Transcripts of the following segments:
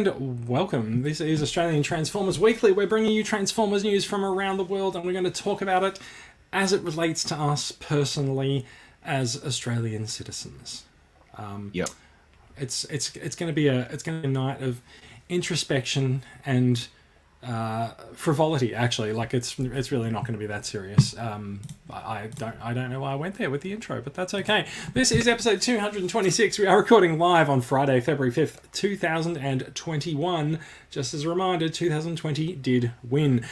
and welcome. This is Australian Transformers Weekly. We're bringing you Transformers news from around the world, and we're going to talk about it as it relates to us personally as Australian citizens. Yep. It's going to be a night of introspection and frivolity. Actually, like it's really not going to be that serious. I don't know why I went there with the intro, but that's okay. This is episode 226. We are recording live on Friday, February 5th, 2021. Just as a reminder, 2020 did win.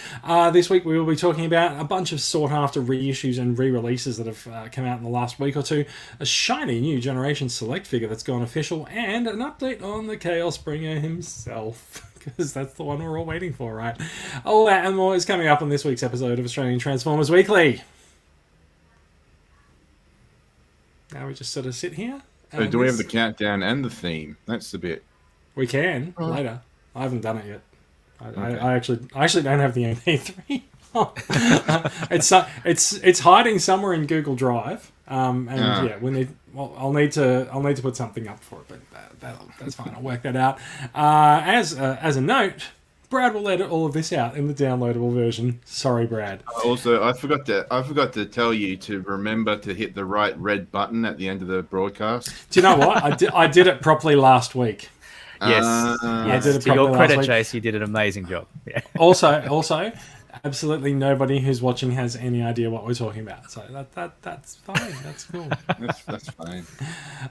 This week we will be talking about a bunch of sought-after reissues and re-releases that have come out in the last week or two, a shiny new Generation Select figure that's gone official, and an update on the Chaos Bringer himself. Because that's the one we're all waiting for, right? All that and more is coming up on this week's episode of Australian Transformers Weekly. Now we just sort of sit here. So do we have the countdown and the theme? That's the bit. We can later. I haven't done it yet. I actually don't have the MP3. It's hiding somewhere in Google Drive. I'll need to put something up for it, but that's fine. I'll work that out. As a note, Brad will edit all of this out in the downloadable version. Sorry, Brad. Also, I forgot to tell you to remember to hit the right red button at the end of the broadcast. Do you know what? I did it properly last week. Yes. I did it To your properly credit, last week. Chase, you did an amazing job. Yeah. Also, absolutely nobody who's watching has any idea what we're talking about. So that's fine. That's cool. That's fine.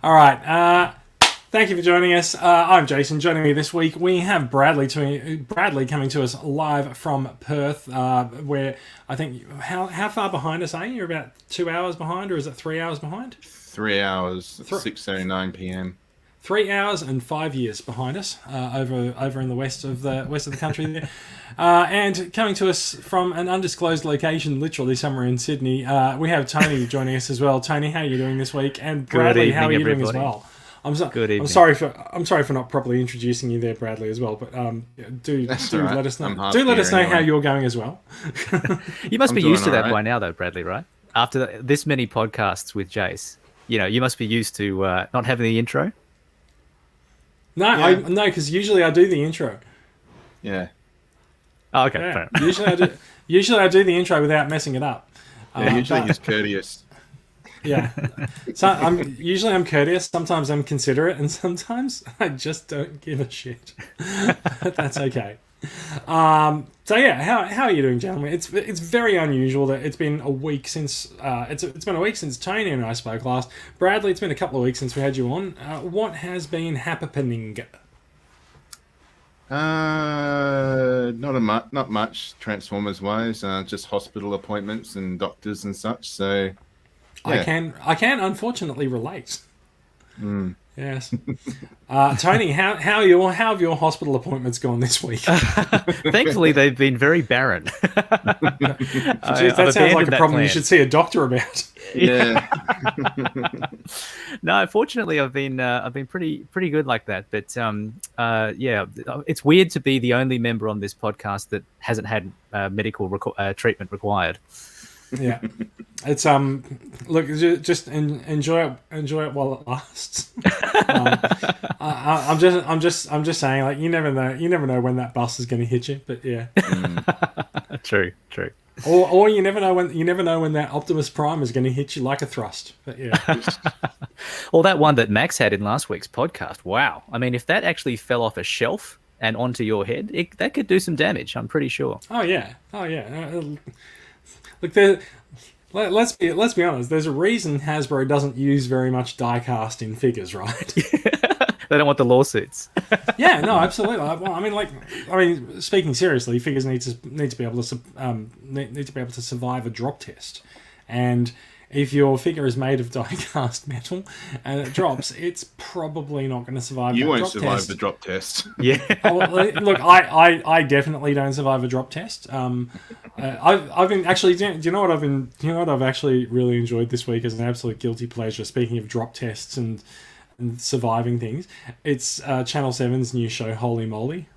All right. Thank you for joining us. I'm Jason. Joining me this week, we have Bradley coming to us live from Perth, where I think, how far behind us are you? You're about 2 hours behind, or is it 3 hours behind? 3 hours, 6:39 p.m. 3 hours and 5 years behind us, over in the west of the country there. And coming to us from an undisclosed location, literally somewhere in Sydney, we have Tony joining us as well. Tony, how are you doing this week? And Bradley, how are you doing as well? Good evening. I'm sorry for not properly introducing you there, Bradley, as well. But do right. let us know. I'm Let us know anyway. how you're going as well. You must I'm be doing used to that alright. by now, though, Bradley, right? After this many podcasts with Jace, you must be used to not having the intro. No, Yeah. because usually I do the intro. Yeah. Oh, okay. Yeah. Fair enough. Usually I do the intro without messing it up. Usually but- he's courteous. Yeah. So I'm courteous, sometimes I'm considerate, and sometimes I just don't give a shit. But that's okay. So yeah, how are you doing, gentlemen? It's very unusual that it's been a week since it's been a week since Tony and I spoke last. Bradley, it's been a couple of weeks since we had you on. What has been happening? Not much Transformers wise. Just hospital appointments and doctors and such. So yeah. I can unfortunately relate. Yes. Tony, how have your hospital appointments gone this week? Thankfully, they've been very barren. Jeez, that sounds like a problem you should see a doctor about. Yeah. No, fortunately, I've been pretty good like that. But yeah, it's weird to be the only member on this podcast that hasn't had medical treatment required. Yeah, it's look, just enjoy it while it lasts. I'm just saying, like, you never know when that bus is going to hit you. But yeah, True. or you never know when that Optimus Prime is going to hit you like a thrust. But yeah, Well, that one that Max had in last week's podcast. Wow, I mean, if that actually fell off a shelf and onto your head, that could do some damage. I'm pretty sure. oh yeah. Look, let's be honest. There's a reason Hasbro doesn't use very much die cast in figures, right? They don't want the lawsuits. Yeah, no, absolutely. Well, speaking seriously, figures need to be able to survive a drop test, and if your figure is made of die-cast metal and it drops, it's probably not going to survive. You that won't drop survive test. the drop test. Yeah. Oh, well, look, I definitely don't survive a drop test. I've been actually. Do you know what I've actually really enjoyed this week as an absolute guilty pleasure? Speaking of drop tests and surviving things, it's Channel 7's new show, Holy Moly.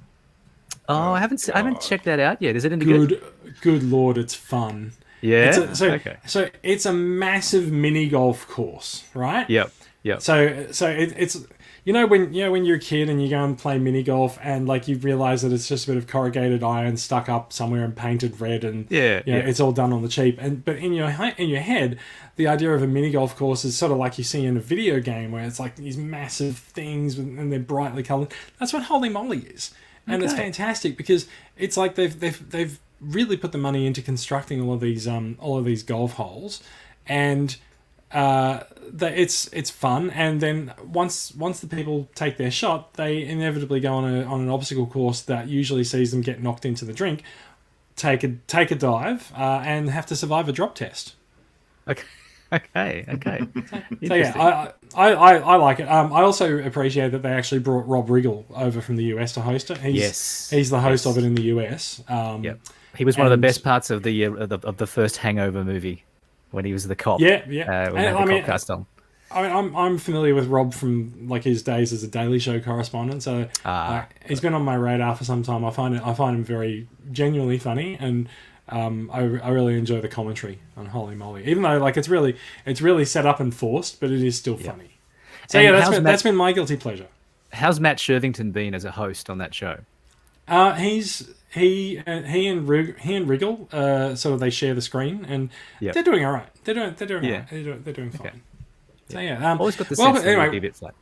Oh, I haven't checked that out yet. Is it any good? Good lord, it's fun. Yeah. So it's a massive mini golf course, right? Yep. Yeah. So it's when you're a kid and you go and play mini golf and like you realize that it's just a bit of corrugated iron stuck up somewhere and painted red and it's all done on the cheap. But in your head, the idea of a mini golf course is sort of like you see in a video game where it's like these massive things and they're brightly colored. That's what Holy Moly is, and it's fantastic because it's like they've really put the money into constructing all of these golf holes, and it's fun. And then once the people take their shot, they inevitably go on an obstacle course that usually sees them get knocked into the drink, take a dive, and have to survive a drop test. Okay. So yeah, I like it. I also appreciate that they actually brought Rob Riggle over from the US to host it. He's the host of it in the US. He was one of the best parts of the first Hangover movie when he was the cop. Yeah. Cop cast on. I mean, I'm familiar with Rob from like his days as a Daily Show correspondent, so he's been on my radar for some time. I find him very genuinely funny, and I really enjoy the commentary on Holy Moly, even though like it's really set up and forced, but it is still funny. So that's been my guilty pleasure. How's Matt Shervington been as a host on that show? He and Riggle, sort of they share the screen, and they're doing all right. They're doing all right. They're doing fine. Okay. So yeah, always got the sense that anyway, be a bit flat.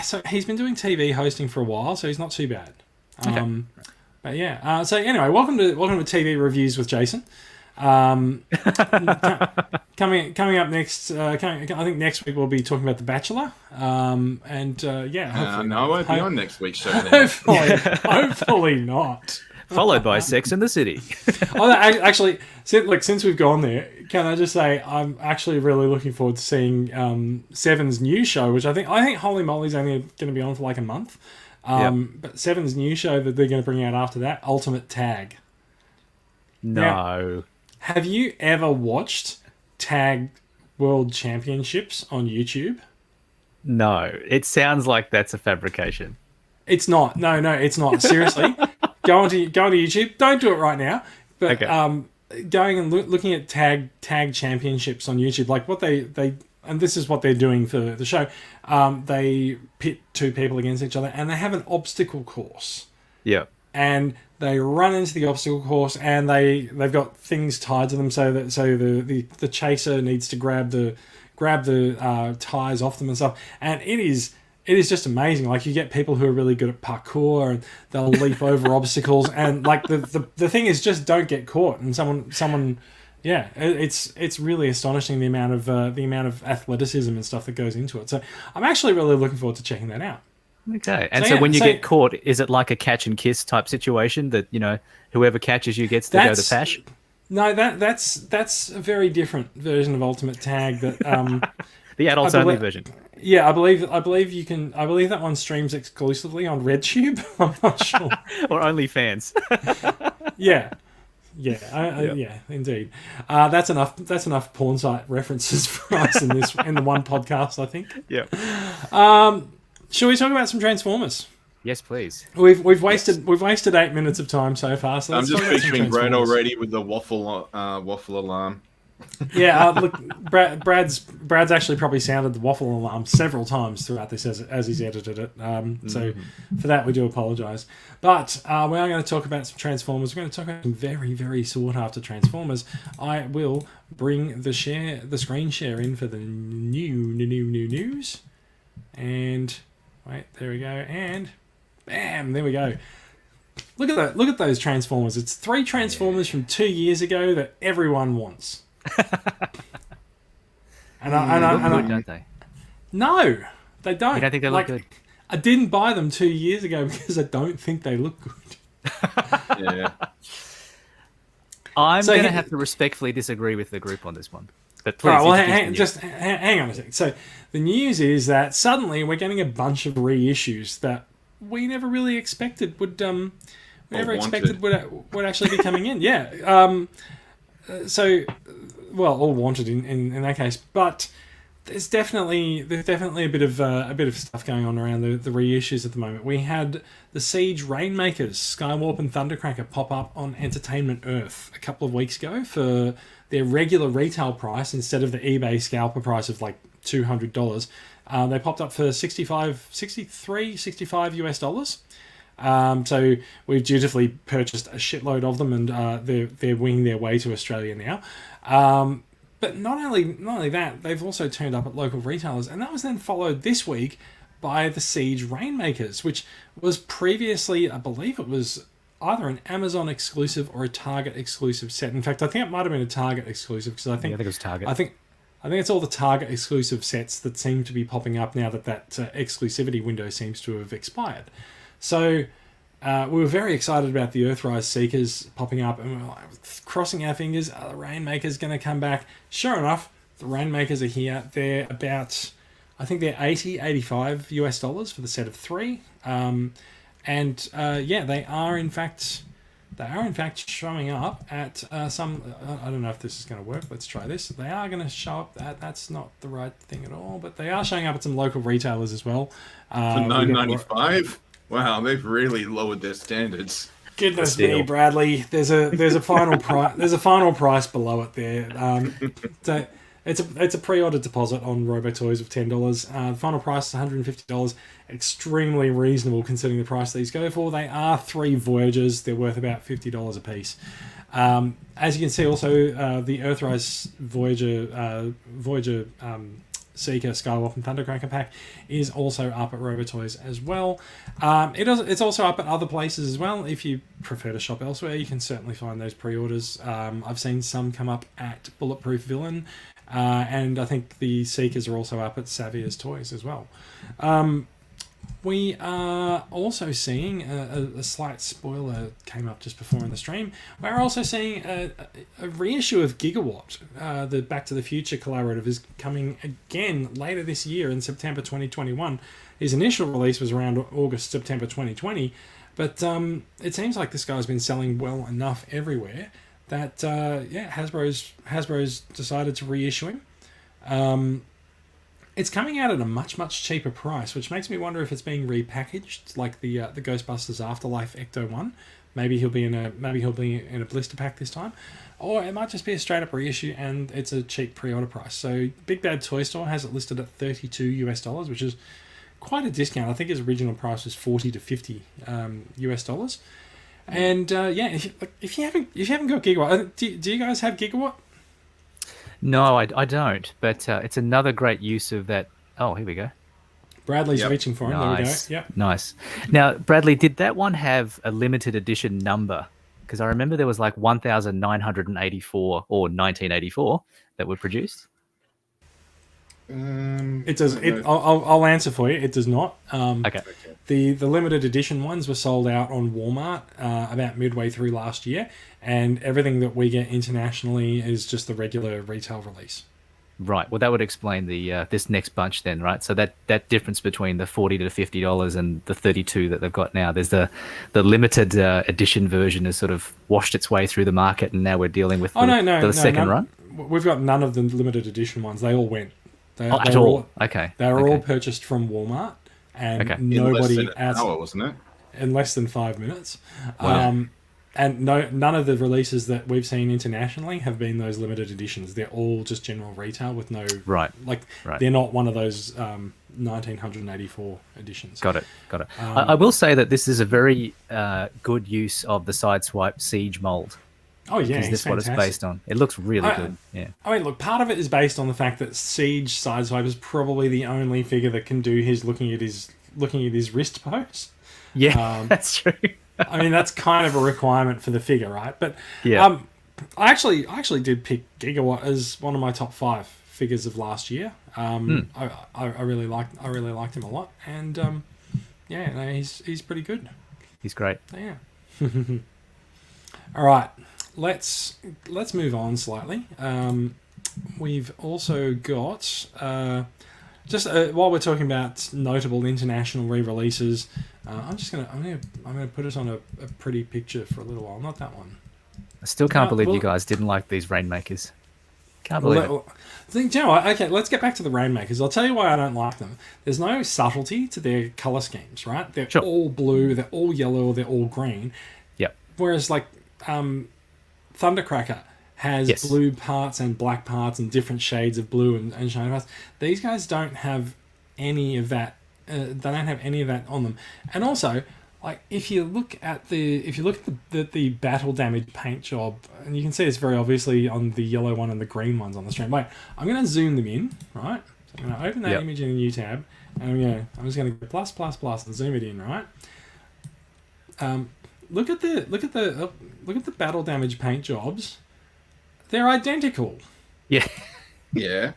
So he's been doing TV hosting for a while, so he's not too bad. But yeah, so anyway, welcome to TV Reviews with Jason. Coming up next, I think next week we'll be talking about The Bachelor. Hopefully no, I won't be on next week's show. Then. hopefully not. Followed by Sex and the City. Actually, since we've gone there, can I just say I'm actually really looking forward to seeing Seven's new show, which I think Holy Moly's only going to be on for like a month. But Seven's new show that they're going to bring out after that, Ultimate Tag. No. Now, have you ever watched Tag World Championships on YouTube? No. It sounds like that's a fabrication. It's not. No, it's not. Seriously. Go onto YouTube. Don't do it right now. But going and looking at tag championships on YouTube, like what they and this is what they're doing for the show. They pit two people against each other, and they have an obstacle course. Yeah. And they run into the obstacle course, and they've got things tied to them, so the chaser needs to grab the ties off them and stuff. And it is just amazing. Like, you get people who are really good at parkour, and they'll leap over obstacles, and like the thing is just don't get caught. And someone. Yeah, it's really astonishing the amount of athleticism and stuff that goes into it. So I'm actually really looking forward to checking that out. Okay, and so when you get caught, is it like a catch and kiss type situation that whoever catches you gets to go to Pash? No, that's a very different version of Ultimate Tag. That the adults only version. Yeah, I believe that one streams exclusively on RedTube. I'm not sure. Or OnlyFans. Yeah. Yeah, indeed. That's enough porn site references for us in the one podcast, I think. Yeah. Shall we talk about some Transformers? Yes, please. We've wasted 8 minutes of time so far. So I'm just picturing Brad already with the waffle alarm. Yeah, look, Brad's actually probably sounded the waffle alarm several times throughout this as he's edited it. So for that we do apologise. But we are going to talk about some Transformers. We're going to talk about some very, very sought after Transformers. I will bring the screen share in for the new news. And wait, there we go. And bam, there we go. Look at those Transformers. It's 3 Transformers from 2 years ago that everyone wants. Don't they? No, they don't. You don't think they look good? I didn't buy them 2 years ago because I don't think they look good. Yeah. I'm going to have to respectfully disagree with the group on this one. But please, hang on a second. So the news is that suddenly we're getting a bunch of reissues that we never really expected would would actually be coming in. Yeah. All wanted in that case, but there's definitely a bit of stuff going on around the reissues at the moment. We had the Siege Rainmakers, Skywarp and Thundercracker pop up on Entertainment Earth a couple of weeks ago for their regular retail price instead of the eBay scalper price of like $200. They popped up for 65 US dollars. So we've dutifully purchased a shitload of them, and they're winging their way to Australia now. But not only that, they've also turned up at local retailers, and that was then followed this week by the Siege Rainmakers, which was previously, I believe it was either an Amazon exclusive or a Target exclusive set. In fact, I think it might have been a Target exclusive, because I think it was Target. I think it's all the Target exclusive sets that seem to be popping up now that exclusivity window seems to have expired. So we were very excited about the Earthrise Seekers popping up, and we were like, crossing our fingers, are the Rainmakers going to come back? Sure enough, the Rainmakers are here. They're about, I think they're 85 US dollars for the set of 3. They are in fact showing up at some. I don't know if this is going to work. Let's try this. They are going to show up. That's not the right thing at all. But they are showing up at some local retailers as well. For $9.95. Wow, they've really lowered their standards. Goodness me, Bradley. There's a final price. There's a final price below it there. So it's a pre-order deposit on RoboToys of $10. The final price is $150. Extremely reasonable considering the price these go for. They are 3 Voyagers. They're worth about $50 a piece. As you can see, also the Earthrise Voyager Seeker, Skywalker, and Thundercracker pack is also up at RoboToys as well. It's also up at other places as well. If you prefer to shop elsewhere, you can certainly find those pre-orders. I've seen some come up at Bulletproof Villain, and I think the Seekers are also up at Savier's Toys as well. We are also seeing a slight spoiler came up just before in the stream. We're also seeing a reissue of Gigawatt. The Back to the Future collaborative is coming again later this year in September 2021. His initial release was around August, September 2020. But it seems like this guy's been selling well enough everywhere that, Hasbro's decided to reissue him. It's coming out at a much, much cheaper price, which makes me wonder if it's being repackaged, like the Ghostbusters Afterlife Ecto one. Maybe he'll be in a blister pack this time, or it might just be a straight up reissue and it's a cheap pre-order price. So Big Bad Toy Store has it listed at $32 US, which is quite a discount. I think his original price was $40 to $50 US. And if you haven't got Gigawatt, do you guys have Gigawatt? No, I don't. But it's another great use of that. Oh, here we go. Bradley's reaching for him. Nice. There we go. Yep. Nice. Now, Bradley, did that one have a limited edition number? Because I remember there was like 1,984 or 1984 that were produced. It does. I'll answer for you. It does not. Okay. The limited edition ones were sold out on Walmart about midway through last year, and everything that we get internationally is just the regular retail release. Right. Well, that would explain the this next bunch then, right? So that difference between the $40 to $50 and the 32 that they've got now, there's the limited edition version has sort of washed its way through the market, and now we're dealing with the second run. We've got none of the limited edition ones. They all went. At all? Okay. They were all purchased from Walmart, and nobody in less than an hour, wasn't it? In less than 5 minutes. Wow. And none of the releases that we've seen internationally have been those limited editions. They're all just general retail with no... Right. They're not one of those 1984 editions. Got it. I will say that this is a very good use of the Sideswipe Siege mold. Oh, yeah, Is this what it's based on? It looks really good. Yeah. I mean, look, part of it is based on the fact that Siege Sideswipe is probably the only figure that can do his looking at his wrist pose. Yeah, that's true. I mean, that's kind of a requirement for the figure, right? But yeah. I actually did pick Gigawatt as one of my top 5 figures of last year. I really liked him a lot, and he's pretty good. He's great. Yeah. All right, let's move on slightly. We've also got while we're talking about notable international re-releases, I'm gonna put us on a pretty picture for a little while. Not that one. I still can't believe you guys didn't like these Rainmakers. Can't believe it. Do you know what? Okay, let's get back to the Rainmakers. I'll tell you why I don't like them. There's no subtlety to their color schemes, right? They're all blue, they're all yellow, they're all green. Yep. Whereas like Thundercracker, has Yes. blue parts and black parts and different shades of blue and shiny parts. These guys don't have any of that. They don't have any of that on them. And also, like if you look at the battle damage paint job, and you can see this very obviously on the yellow one and the green ones on the stream. Wait, I'm going to zoom them in, right? So I'm going to open that Yep. image in a new tab, and I'm just going to go plus plus plus and zoom it in, right? Look at the battle damage paint jobs. They're identical. Yeah. Yeah.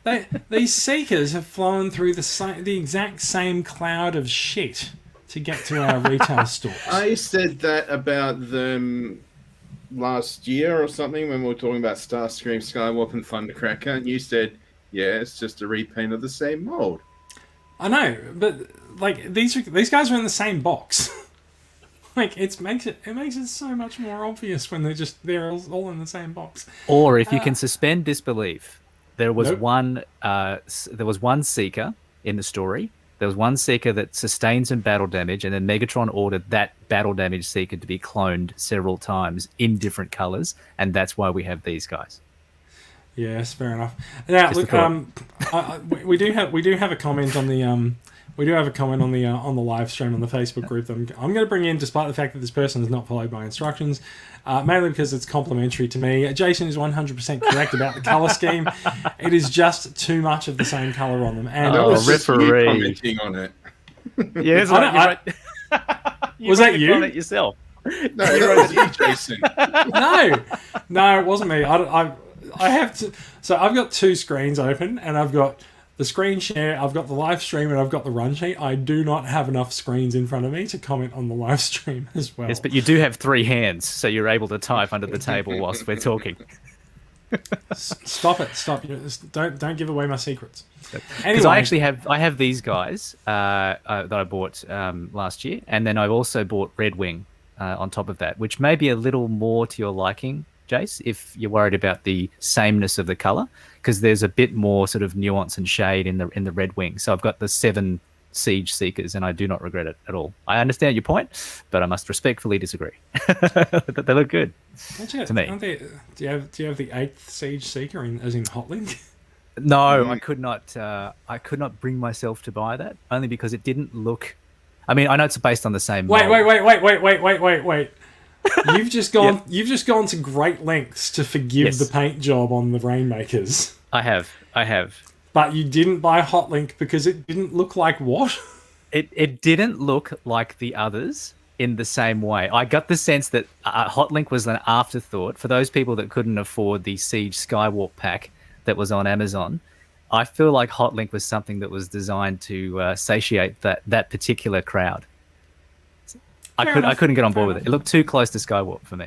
These seekers have flown through the exact same cloud of shit to get to our retail stores. I said that about them last year or something when we were talking about Starscream, Skywarp, and Thundercracker, and you said, yeah, it's just a repaint of the same mold. I know, but like these guys are in the same box. Like it makes it so much more obvious when they're all in the same box. Or if you can suspend disbelief, there was Nope. one seeker in the story. There was one seeker that sustained some battle damage, and then Megatron ordered that battle damage seeker to be cloned several times in different colors, and that's why we have these guys. Yes, fair enough. Now, Just look, we do have a comment on the on the live stream on the Facebook group that I'm going to bring in, despite the fact that this person has not followed my instructions, mainly because it's complimentary to me. Jason is 100% correct about the color scheme. It is just too much of the same color on them. And That Oh, was just you referee. commenting on it. Yes, Was that you? It yourself. No, that was you, Jason. No, it wasn't me. I have to. So I've got two screens open, and I've got the screen share, I've got the live stream, and I've got the run sheet. I do not have enough screens in front of me to comment on the live stream as well. Yes, but you do have three hands, so you're able to type under the table whilst we're talking. Stop it! Stop! Don't give away my secrets. Because Anyway, I have these guys that I bought last year, and then I've also bought Red Wing on top of that, which may be a little more to your liking, Jace, if you're worried about the sameness of the color, because there's a bit more sort of nuance and shade in the Red Wing. So I've got the 7 Siege Seekers, and I do not regret it at all. I understand your point, but I must respectfully disagree. They look good to me. Do you have the 8th Siege Seeker as in Hotlink? No, I could not. I could not bring myself to buy that, only because it didn't look. I mean, I know it's based on the same. Wait! mold. You've just gone to great lengths to forgive Yes. the paint job on the Rainmakers, I have. but you didn't buy Hotlink because it didn't look like what? It didn't look like the others in the same way. I got the sense that Hotlink was an afterthought for those people that couldn't afford the Siege Skywarp pack that was on Amazon. I feel like Hotlink was something that was designed to satiate that particular crowd. I couldn't get on board with it. It looked too close to Skywarp for me.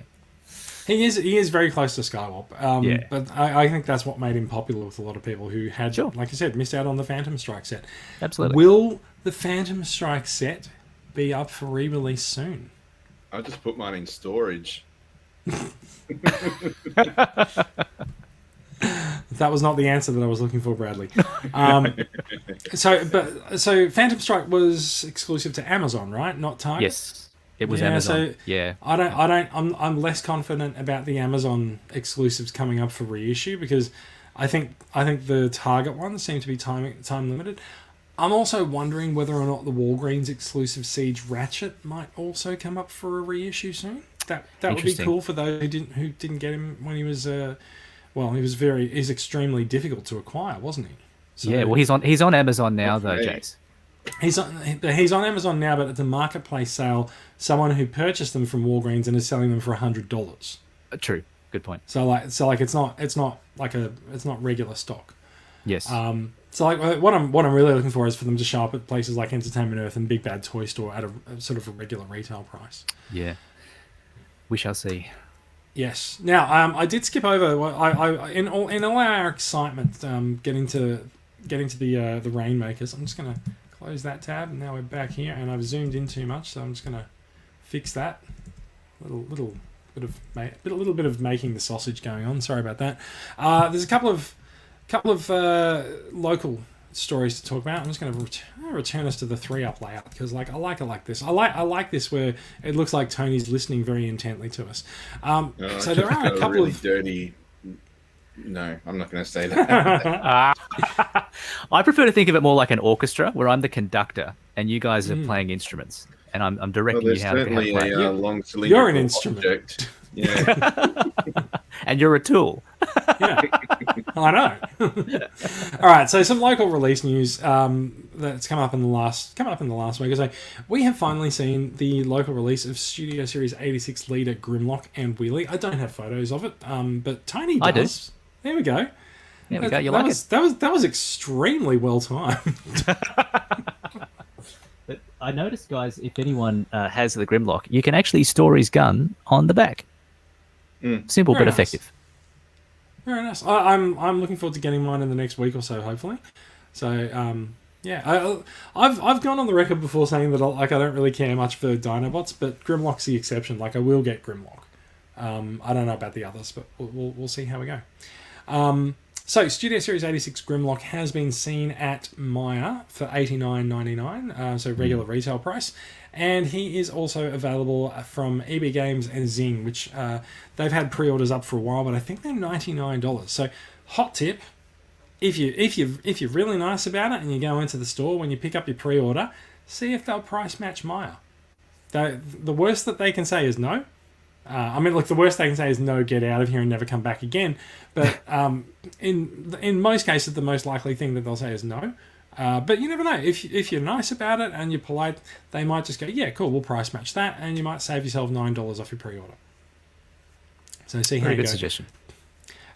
He is very close to Skywarp. Yeah. But I think that's what made him popular with a lot of people who had, Sure. like I said, missed out on the Phantom Strike set. Absolutely. Will the Phantom Strike set be up for re-release soon? I just put mine in storage. That was not the answer that I was looking for, Bradley. So Phantom Strike was exclusive to Amazon, right? Not Target. Yes, it was Yeah, Amazon. so- Yeah. I'm less confident about the Amazon exclusives coming up for reissue because I think the Target ones seem to be time limited. I'm also wondering whether or not the Walgreens exclusive Siege Ratchet might also come up for a reissue soon. That would be Interesting. cool for those who didn't get him when he was he's extremely difficult to acquire, wasn't he? So Yeah, well, he's on Amazon now, though, Okay. Jace. He's on Amazon now, but it's a marketplace sale. Someone who purchased them from Walgreens and is selling them for $100. True. Good point. So it's not regular stock. Yes. So what I'm really looking for is for them to show up at places like Entertainment Earth and Big Bad Toy Store at a sort of a regular retail price. Yeah. We shall see. Yes. Now I did skip over. In all our excitement, getting to the Rainmakers. I'm just gonna close that tab, and now we're back here, and I've zoomed in too much, so I'm just gonna fix that. Little bit of making the sausage going on. Sorry about that. There's a couple of local stories to talk about. I'm just going to return us to the 3-up layout because I like this. I like this where it looks like Tony's listening very intently to us. So there are a couple really of dirty No, I'm not going to say that. I prefer to think of it more like an orchestra, where I'm the conductor and you guys are playing instruments, and I'm Well, directing there's you how to certainly play. a long You're cylindrical an instrument. object. Yeah. And you're a tool. Yeah, I know. All right, so some local release news that's come up in the last week. So we have finally seen the local release of Studio Series 86 leader Grimlock and Wheelie. I don't have photos of it, but Tony does. I do. There we go. There we go. You that like was, it? That was extremely well timed. But I noticed, guys, if anyone has the Grimlock, you can actually store his gun on the back. Simple Very but nice. effective. Very nice. I'm looking forward to getting mine in the next week or so, hopefully. So yeah, I've gone on the record before saying that I don't really care much for Dinobots, but Grimlock's the exception. Like I will get Grimlock. I don't know about the others, but we'll see how we go. So Studio Series 86 Grimlock has been seen at Myer for $89.99, so regular retail price. And he is also available from EB Games and Zing, which they've had pre-orders up for a while, but I think they're $99. So hot tip, if you're really nice about it and you go into the store when you pick up your pre-order, see if they'll price match Myer. The worst that they can say is no. The worst they can say is no, get out of here and never come back again. But in most cases, the most likely thing that they'll say is no. But you never know. If you're nice about it and you're polite, they might just go, yeah, cool, we'll price match that, and you might save yourself $9 off your pre-order. So see how Very you good go. suggestion.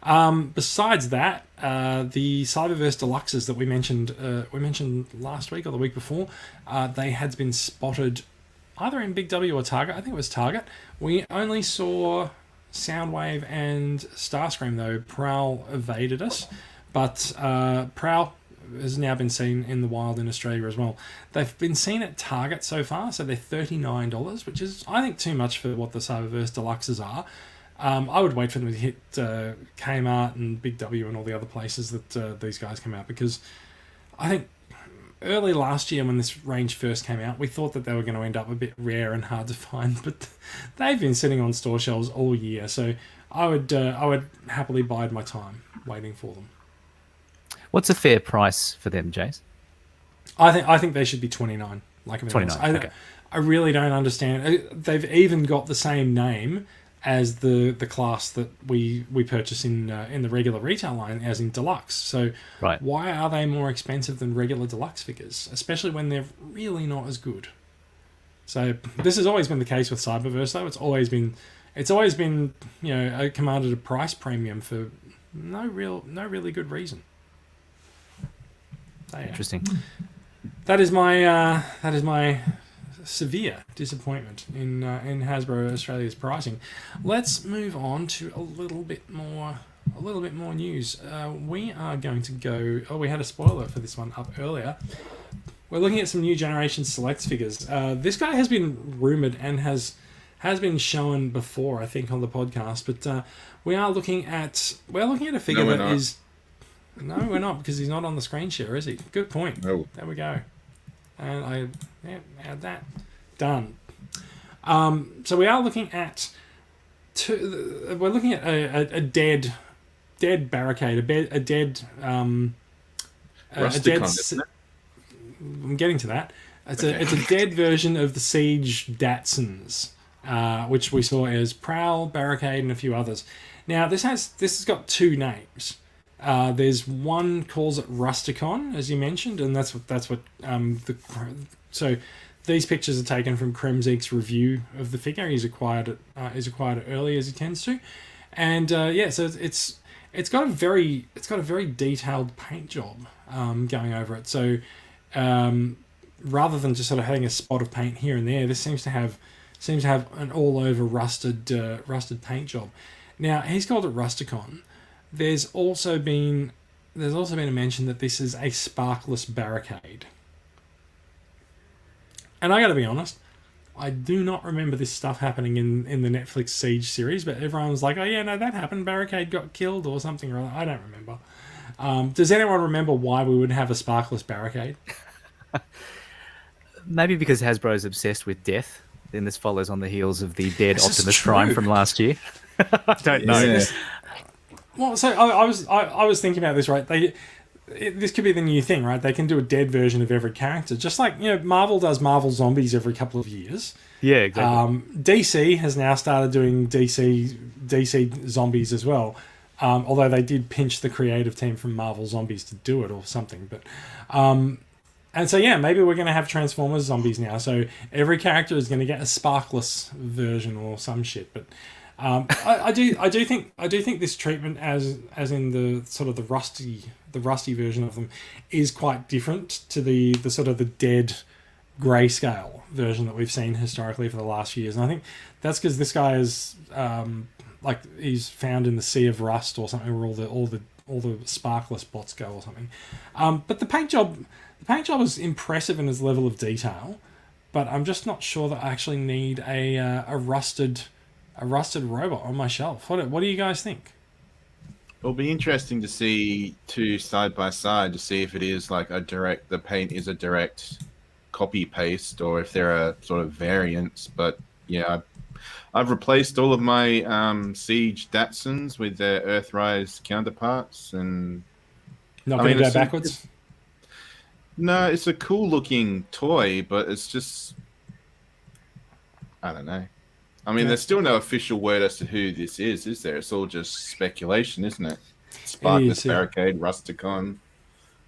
Besides that, the Cyberverse Deluxes that we mentioned last week or the week before, they had been spotted either in Big W or Target. I think it was Target. We only saw Soundwave and Starscream, though. Prowl evaded us, but Prowl has now been seen in the wild in Australia as well. They've been seen at Target so far, so they're $39, which is, I think, too much for what the Cyberverse Deluxes are. I would wait for them to hit Kmart and Big W and all the other places that these guys come out, because I think early last year when this range first came out, we thought that they were going to end up a bit rare and hard to find, but they've been sitting on store shelves all year, so I would happily bide my time waiting for them. What's a fair price for them, Jace? I think they should be $29. Like everything else. 29, okay. I really don't understand. They've even got the same name as the class that we purchase in the regular retail line, as in Deluxe. So Right. why are they more expensive than regular Deluxe figures, especially when they're really not as good? So this has always been the case with Cyberverse, though. It's always been commanded a price premium for no really good reason. So, yeah. Interesting. That is my severe disappointment in Hasbro Australia's pricing. Let's move on to a little bit more news. We are going to go. Oh, we had a spoiler for this one up earlier. We're looking at some new Generation Selects figures. This guy has been rumored and has been shown before, I think, on the podcast. But we are looking at a figure No, we're that not. is. No, we're not, because he's not on the screen share, is he? Good point. No. There we go. And add that. Done. So we are looking at a dead barricade, a dead Rusticon, isn't it? I'm getting to that. It's a dead version of the Siege Datsuns, which we saw as Prowl, Barricade, and a few others. Now this has got two names. There's one calls it Rusticon, as you mentioned, and that's what so these pictures are taken from Kremzeek's review of the figure. He's acquired it early, as he tends to, and so it's got a very detailed paint job going over it. So rather than just sort of having a spot of paint here and there, this seems to have an all over rusted paint job. Now he's called it Rusticon. There's also been a mention that this is a sparkless barricade. And I got to be honest, I do not remember this stuff happening in the Netflix Siege series, but everyone's like, oh yeah, no, that happened. Barricade got killed or something or other. I don't remember. Does anyone remember why we would have a sparkless barricade? Maybe because Hasbro's obsessed with death. Then this follows on the heels of the dead This is Optimus true. Prime from last year. I don't know. Yeah. Well, so I was thinking about this, right? This could be the new thing, right? They can do a dead version of every character, just like Marvel does Marvel Zombies every couple of years. Yeah, exactly. DC has now started doing DC Zombies as well, although they did pinch the creative team from Marvel Zombies to do it or something. But and so yeah, maybe we're going to have Transformers Zombies now. So every character is going to get a sparkless version or some shit. But I do think this treatment, as in the sort of the rusty version of them, is quite different to the sort of the dead grayscale version that we've seen historically for the last few years. And I think that's because this guy is like he's found in the sea of rust or something, where all the sparkless bots go or something. But the paint job is impressive in its level of detail, but I'm just not sure that I actually need a rusted robot on my shelf. What do you guys think? It'll be interesting to see two side by side to see if it is like the paint is a direct copy paste or if there are sort of variants. But yeah, I've replaced all of my Siege Datsuns with their Earthrise counterparts, and Not going to go it's backwards. no, it's a cool looking toy, but it's just I don't know. I mean, there's still no official word as to who this is there? It's all just speculation, isn't it? Sparkless yeah. Barricade, Rusticon.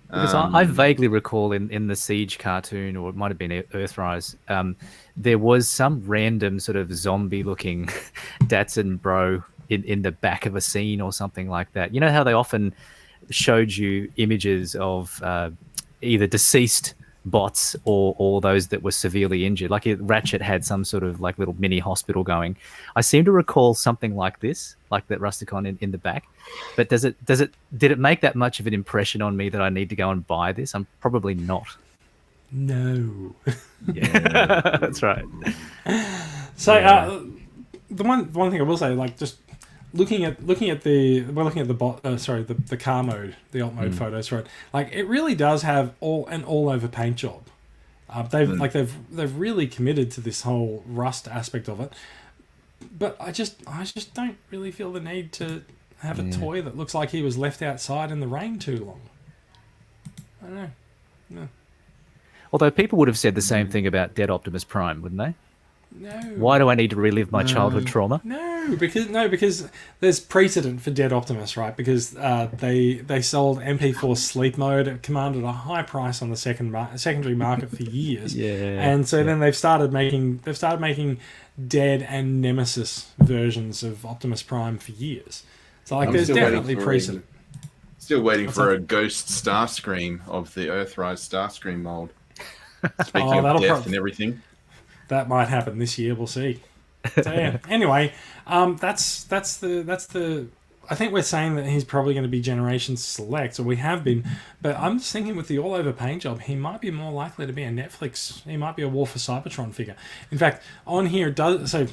Because I vaguely recall in the Siege cartoon, or it might have been Earthrise, there was some random sort of zombie-looking Datsun bro in the back of a scene or something like that. You know how they often showed you images of either deceased bots or those that were severely injured. Like Ratchet had some sort of like little mini hospital going. I seem to recall something like this, like that Rusticon in the back. But did it make that much of an impression on me that I need to go and buy this? I'm probably not. No. Yeah. That's right. So the one thing I will say, like just looking at the car mode, the alt mode photos, right? Like it really does have an all over paint job. They've really committed to this whole rust aspect of it. But I just don't really feel the need to have a toy that looks like he was left outside in the rain too long. I don't know. No. Although people would have said the same thing about Dead Optimus Prime, wouldn't they? No. Why do I need to relive my childhood trauma? No, because there's precedent for Dead Optimus, right? Because they sold MP4 sleep mode. It commanded a high price on the secondary market for years. And so then they've started making Dead and Nemesis versions of Optimus Prime for years. So like, there's definitely precedent. Still waiting for a ghost Starscream of the Earthrise Starscream mold. Speaking of death and everything. That might happen this year. We'll see. So yeah. Anyway, that's the. I think we're saying that he's probably going to be Generation Select, or we have been. But I'm just thinking with the all over paint job, he might be more likely to be a Netflix. He might be a War for Cybertron figure. In fact, on here it does so.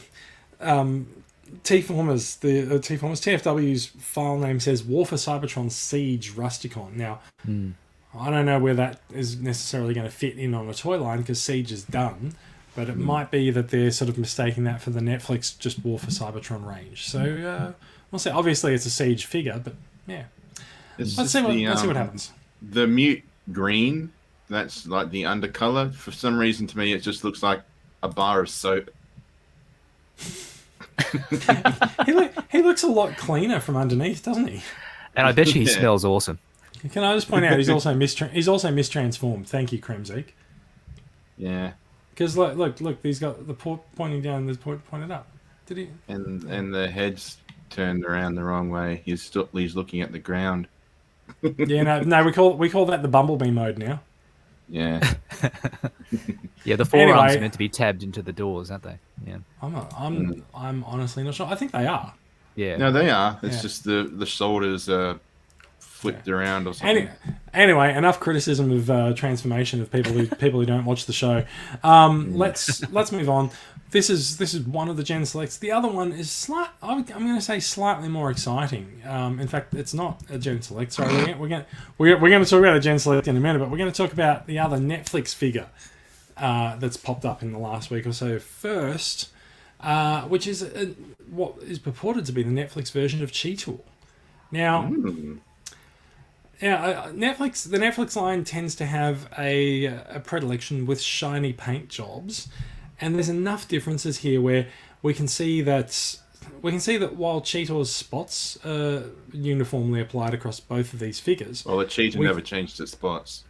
T-Formers, the T-Formers TFW's file name says War for Cybertron Siege Rusticon. Now, I don't know where that is necessarily going to fit in on a toy line because Siege is done. But it might be that they're sort of mistaking that for the Netflix just War for Cybertron range. So we'll see. Obviously, it's a Siege figure, but yeah. Let's see what happens. The mute green, that's like the undercolor. For some reason, to me, it just looks like a bar of soap. He looks a lot cleaner from underneath, doesn't he? And I bet you he smells awesome. Can I just point out he's also mistransformed. Thank you, Kremzik. Yeah. Because look, he's got the port pointing down, the port pointed up. Did he? And the head's turned around the wrong way. He's looking at the ground. Yeah, no, we call that the Bumblebee mode now. Yeah. Yeah, the forearms are meant to be tabbed into the doors, aren't they? Yeah. I'm honestly not sure. I think they are. Yeah. No, they are. It's just the shoulders are flipped around or something. Anyway, enough criticism of transformation of people who don't watch the show. Let's move on. This is one of the Gen Selects. The other one is I'm going to say slightly more exciting. In fact, it's not a Gen Select. Sorry, we're going to talk about a Gen Select in a minute, but we're going to talk about the other Netflix figure that's popped up in the last week or so. First, which is what is purported to be the Netflix version of Cheetor. Now, Hmm. yeah, Netflix. The Netflix line tends to have a predilection with shiny paint jobs, and there's enough differences here where we can see that while Cheetor's spots are uniformly applied across both of these figures, Well, the cheetah With- never changed its spots.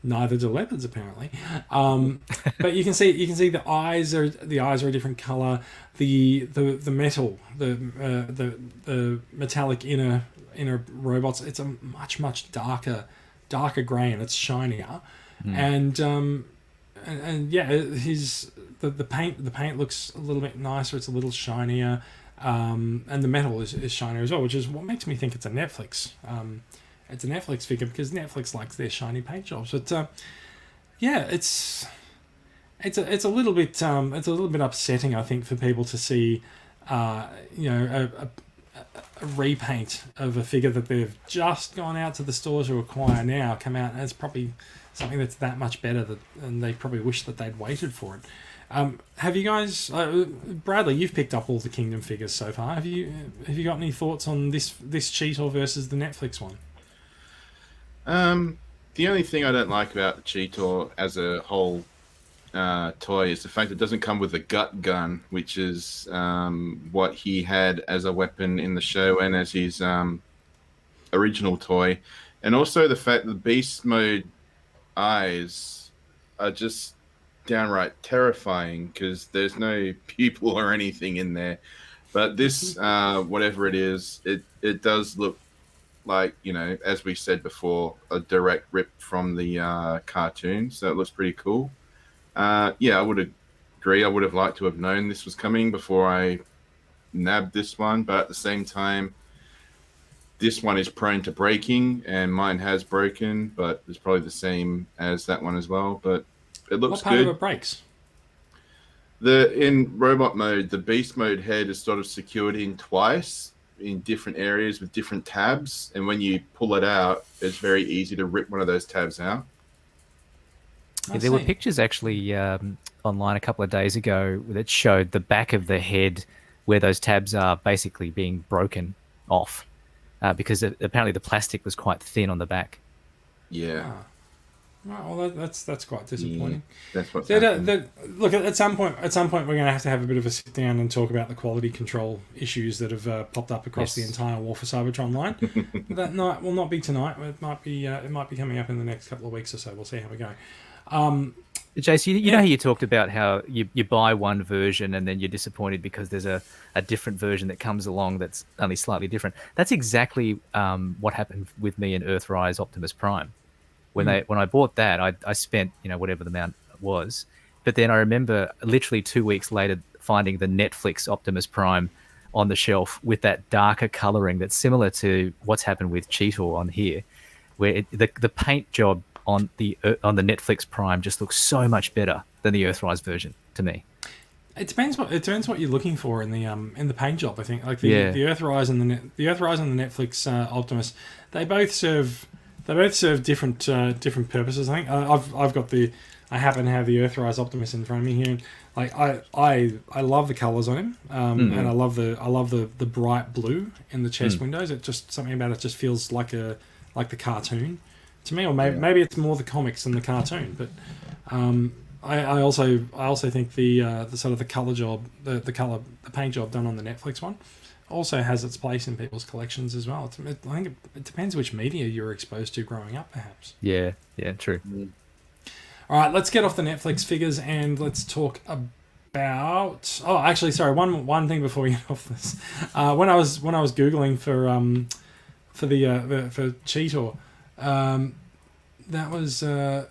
neither do leopards apparently. But you can see the eyes are a different color. The metal, the metallic inner robots, it's a much darker gray, and it's shinier. And yeah, the paint looks a little bit nicer. It's a little shinier, and the metal is shinier as well, which is what makes me think it's a Netflix. It's a Netflix figure because Netflix likes their shiny paint jobs. But yeah, it's a little bit upsetting, I think, for people to see a repaint of a figure that they've just gone out to the store to acquire now come out, and it's probably something that's that much better and they probably wish that they'd waited for it. Have you guys, Bradley? You've picked up all the Kingdom figures so far. Have you got any thoughts on this Cheetor versus the Netflix one? The only thing I don't like about the Cheetor as a whole toy is the fact it doesn't come with a gut gun, which is what he had as a weapon in the show and as his original toy, and also the fact that the beast mode eyes are just downright terrifying because there's no pupil or anything in there. But this, whatever it is, it does look like, as we said before, a direct rip from the cartoon. So it looks pretty cool. Yeah, I would agree. I would have liked to have known this was coming before I nabbed this one. But at the same time, this one is prone to breaking, and mine has broken, but it's probably the same as that one as well. But it looks What part good. of it breaks? In robot mode, the beast mode head is sort of secured in twice in different areas with different tabs, and when you pull it out, it's very easy to rip one of those tabs out. Yeah, there were pictures actually online a couple of days ago that showed the back of the head where those tabs are basically being broken off because apparently the plastic was quite thin on the back. Yeah, Right, well, that's quite disappointing. that's what's happening. Look, at some point, we're going to have a bit of a sit down and talk about the quality control issues that have popped up across the entire War for Cybertron line. That night will not be tonight. It might be coming up in the next couple of weeks or so. We'll see how we go. Jace, you know how you talked about how you buy one version and then you're disappointed because there's a different version that comes along that's only slightly different. That's exactly what happened with me in Earthrise Optimus Prime. When I bought that, I spent whatever the amount was, but then I remember literally 2 weeks later finding the Netflix Optimus Prime on the shelf with that darker coloring that's similar to what's happened with Cheetor on here, where the paint job on the Netflix Prime just looks so much better than the Earthrise version to me. It depends what you're looking for in the paint job. I think like the Earthrise and the Netflix Optimus, they both serve different purposes. I think I happen to have the Earthrise Optimus in front of me here. And like I love the colors on him, and I love the bright blue in the chest windows. It just something about it just feels like the cartoon to me, or maybe it's more the comics than the cartoon. But I also think the sort of the color job, the paint job done on the Netflix one also has its place in people's collections as well. I think it depends which media you're exposed to growing up, perhaps. Yeah, true. All right, let's get off the Netflix figures and let's talk about. Oh, actually, sorry. One thing before we get off this. When I was googling for Cheetor, that was. Oh,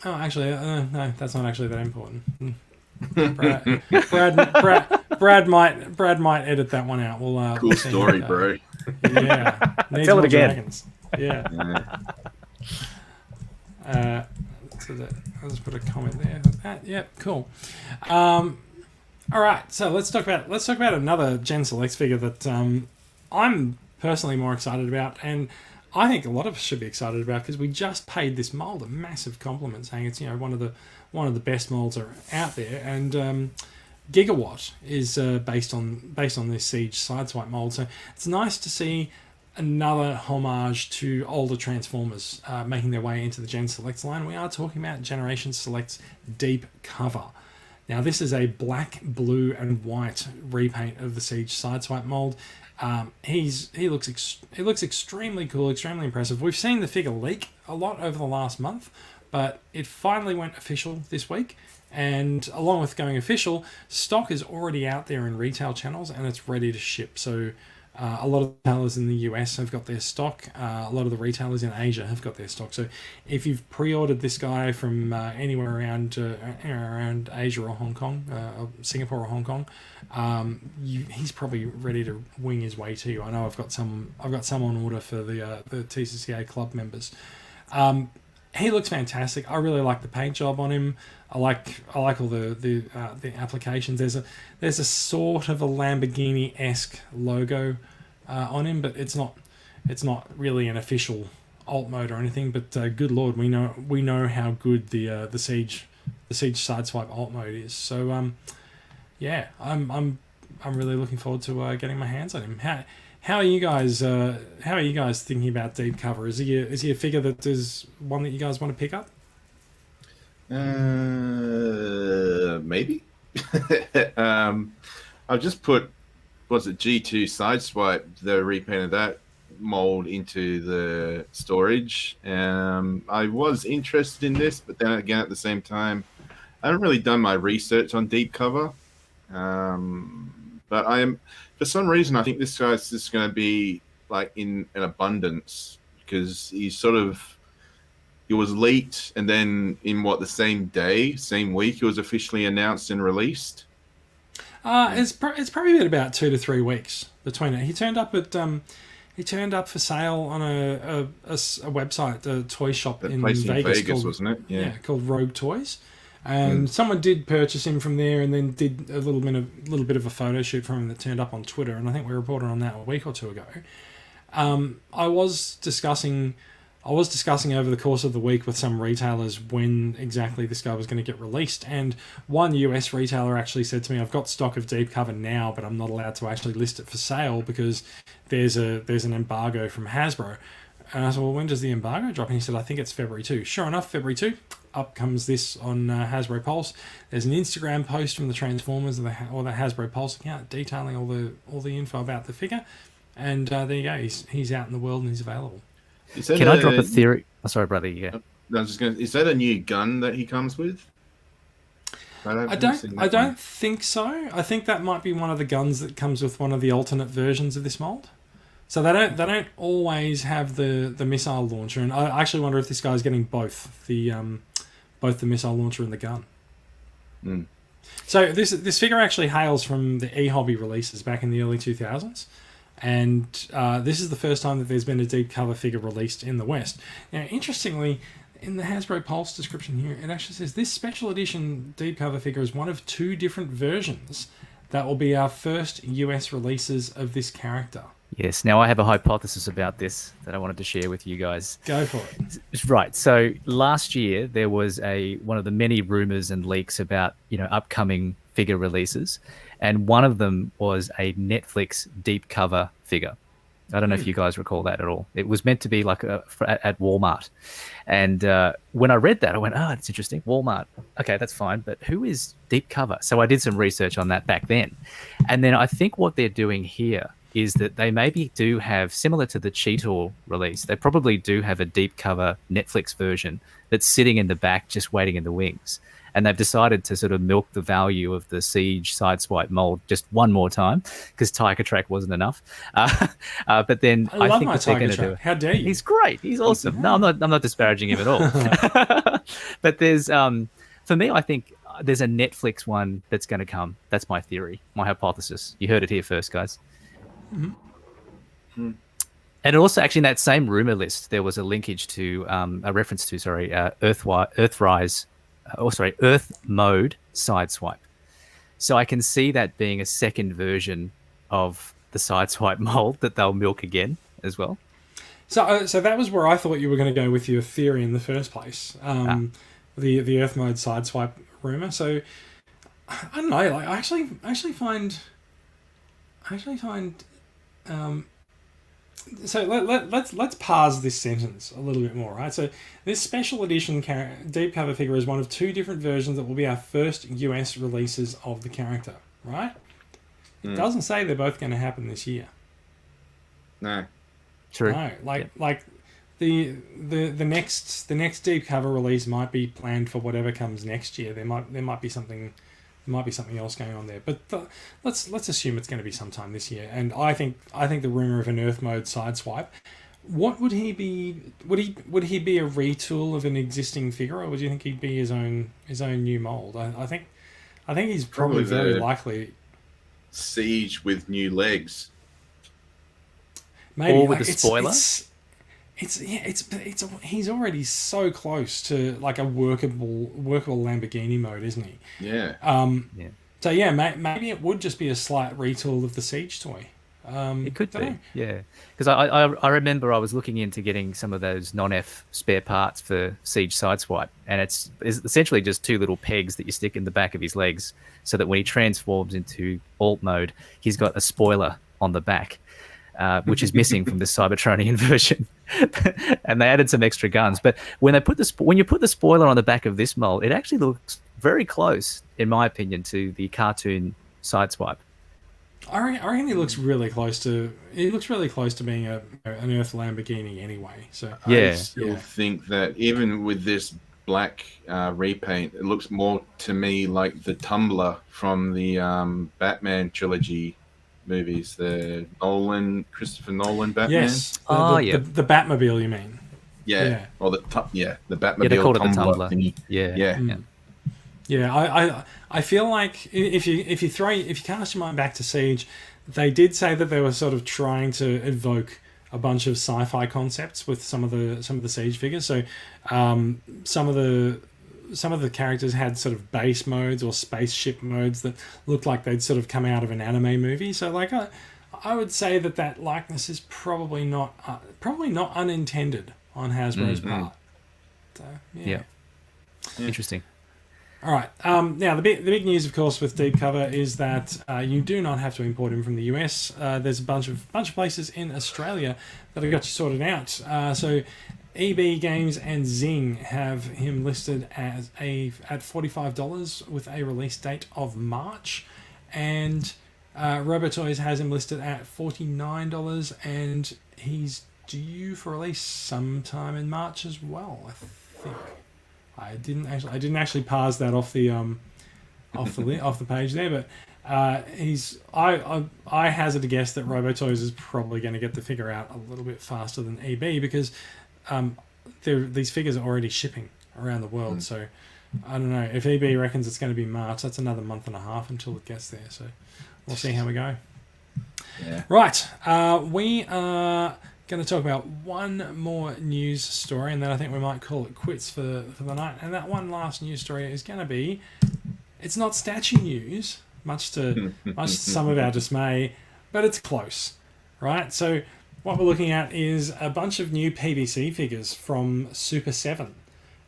actually, no, that's not actually that important. Brad might edit that one out. We'll Cool story, bro. Yeah, tell it again. Dragons. Yeah. So that, I'll just put a comment there. Yeah, cool. All right, so let's talk about another Gen Selects figure that I'm personally more excited about, and I think a lot of us should be excited about because we just paid this mold a massive compliment, saying it's one of the best molds out there, and Gigawatt is based on this Siege Sideswipe mold. So it's nice to see another homage to older Transformers making their way into the Gen Selects line. We are talking about Generation Selects Deep Cover. Now, this is a black, blue, and white repaint of the Siege Sideswipe mold. He looks extremely cool, extremely impressive. We've seen the figure leak a lot over the last month, but it finally went official this week. And along with going official, stock is already out there in retail channels and it's ready to ship. So a lot of the retailers in the US have got their stock. A lot of the retailers in Asia have got their stock. So if you've pre-ordered this guy from anywhere around Asia or Hong Kong, or Singapore or Hong Kong, he's probably ready to wing his way to you. I know I've got some on order for the TCCA club members. He looks fantastic. I really like the paint job on him. I like all the applications. There's a sort of a Lamborghini-esque logo on him, but it's not really an official alt mode or anything. But good lord, we know how good the Siege Sideswipe alt mode is. So yeah, I'm really looking forward to getting my hands on him. How are you guys thinking about Deep Cover? Is he a figure that is one that you guys want to pick up? Maybe. I've just put, was it G2 Sideswipe, the repaint of that mold into the storage. I was interested in this, but then again at the same time, I haven't really done my research on Deep Cover. But for some reason, I think this guy's just going to be like in an abundance because he was leaked, and then in the same week, he was officially announced and released. It's probably been about 2 to 3 weeks between it. He turned up for sale on a website, a toy shop in Vegas called, wasn't it? Yeah, called Rogue Toys. And someone did purchase him from there, and then did a little bit of a photo shoot from him that turned up on Twitter, and I think we reported on that a week or two ago. I was discussing over the course of the week with some retailers when exactly this guy was going to get released, and one US retailer actually said to me, "I've got stock of Deep Cover now, but I'm not allowed to actually list it for sale because there's an embargo from Hasbro." And I said, "Well, when does the embargo drop?" And he said, "I think it's February 2. Sure enough, February 2. Up comes this on Hasbro Pulse. There's an Instagram post from the Transformers or the Hasbro Pulse account detailing all the info about the figure, and there you go. He's out in the world and he's available. Can I drop a theory? Oh, sorry, brother. Yeah. Is that a new gun that he comes with? I don't think so. I think that might be one of the guns that comes with one of the alternate versions of this mold. So they don't always have the missile launcher, and I actually wonder if this guy's getting both the missile launcher and the gun. So this figure actually hails from the eHobby releases back in the early 2000s, and this is the first time that there's been a Deep Cover figure released in the West. Now, interestingly, in the Hasbro Pulse description here, it actually says this special edition Deep Cover figure is one of 2 different versions that will be our first US releases of this character. Yes. Now I have a hypothesis about this that I wanted to share with you guys. Go for it. Right. So last year there was one of the many rumors and leaks about upcoming figure releases, and one of them was a Netflix Deep Cover figure. I don't know if you guys recall that at all. It was meant to be like at Walmart, and when I read that, I went, "Oh, that's interesting. Walmart. Okay, that's fine. But who is Deep Cover?" So I did some research on that back then, and then I think what they're doing here is that they maybe do have, similar to the Cheetor release, they probably do have a Deep Cover Netflix version that's sitting in the back just waiting in the wings. And they've decided to sort of milk the value of the Siege Sideswipe mold just one more time because Tiger Track wasn't enough. But then I think that they're going to do it. How dare you? He's great. He's awesome. No, I'm not disparaging him at all. But there's, for me, I think there's a Netflix one that's going to come. That's my theory, my hypothesis. You heard it here first, guys. Mm-hmm. And also, actually, in that same rumor list, there was a linkage to a reference to Earth Mode Sideswipe. So I can see that being a second version of the Sideswipe mold that they'll milk again as well. So that was where I thought you were going to go with your theory in the first place. The Earth Mode Sideswipe rumor. So I don't know. Like I actually find So let's parse this sentence a little bit more, right? So this special edition deep cover figure is one of two different versions that will be our first US releases of the character, right? It doesn't say they're both going to happen this year. No. True. No, like the next deep cover release might be planned for whatever comes next year. There might be something else going on there. But let's assume it's going to be sometime this year. And I think the rumor of an Earth mode sideswipe. What would he be? Would he be a retool of an existing figure, or would you think he'd be his own new mold? I think he's probably very likely Siege with new legs. maybe Or with the spoiler? He's already so close to like a workable Lamborghini mode, isn't he? Yeah. Yeah. So yeah, maybe it would just be a slight retool of the Siege toy. It could don't be, know. yeah. Because I remember I was looking into getting some of those non-F spare parts for Siege Sideswipe, and it's essentially just two little pegs that you stick in the back of his legs, so that when he transforms into alt mode, he's got a spoiler on the back, which is missing from the Cybertronian version. And they added some extra guns. But when you put the spoiler on the back of this mold, it actually looks very close, in my opinion, to the cartoon Sideswipe. I reckon he looks really close to. He looks really close to being an Earth Lamborghini anyway. So Yeah. I still think that even with this black repaint, it looks more to me like the Tumbler from the Batman trilogy movies, the Christopher Nolan Batman. yes, Yeah. the Batmobile, you mean? Yeah. Yeah. Or the Batmobile. Yeah, they called it the Tumbler Tumbler. thingy. Yeah. Yeah. Yeah. Yeah, I feel like if you cast your mind back to Siege, they did say that they were sort of trying to evoke a bunch of sci-fi concepts with some of the Siege figures. So some of the characters had sort of base modes or spaceship modes that looked like they'd sort of come out of an anime movie. So like I would say that likeness is probably not unintended on Hasbro's part. So, Yeah. Interesting. All right. Now, the big news, of course, with Deep Cover is that you do not have to import him from the US. There's a bunch of places in Australia that have got you sorted out. So, EB Games and Zing have him listed at $45 with a release date of March, and Robotoys has him listed at $49, and he's due for release sometime in March as well, I think. I didn't actually parse that off the off the page there, but I hazard a guess that Robotoys is probably going to get the figure out a little bit faster than EB, because these figures are already shipping around the world. So I don't know if EB reckons it's going to be March. That's another month and a half until it gets there. So we'll see how we go. Yeah. Right, we are going to talk about one more news story, and then I think we might call it quits for the night. And that one last news story is going to be, it's not statue news, much to some of our dismay, but it's close, right? So what we're looking at is a bunch of new PVC figures from Super 7,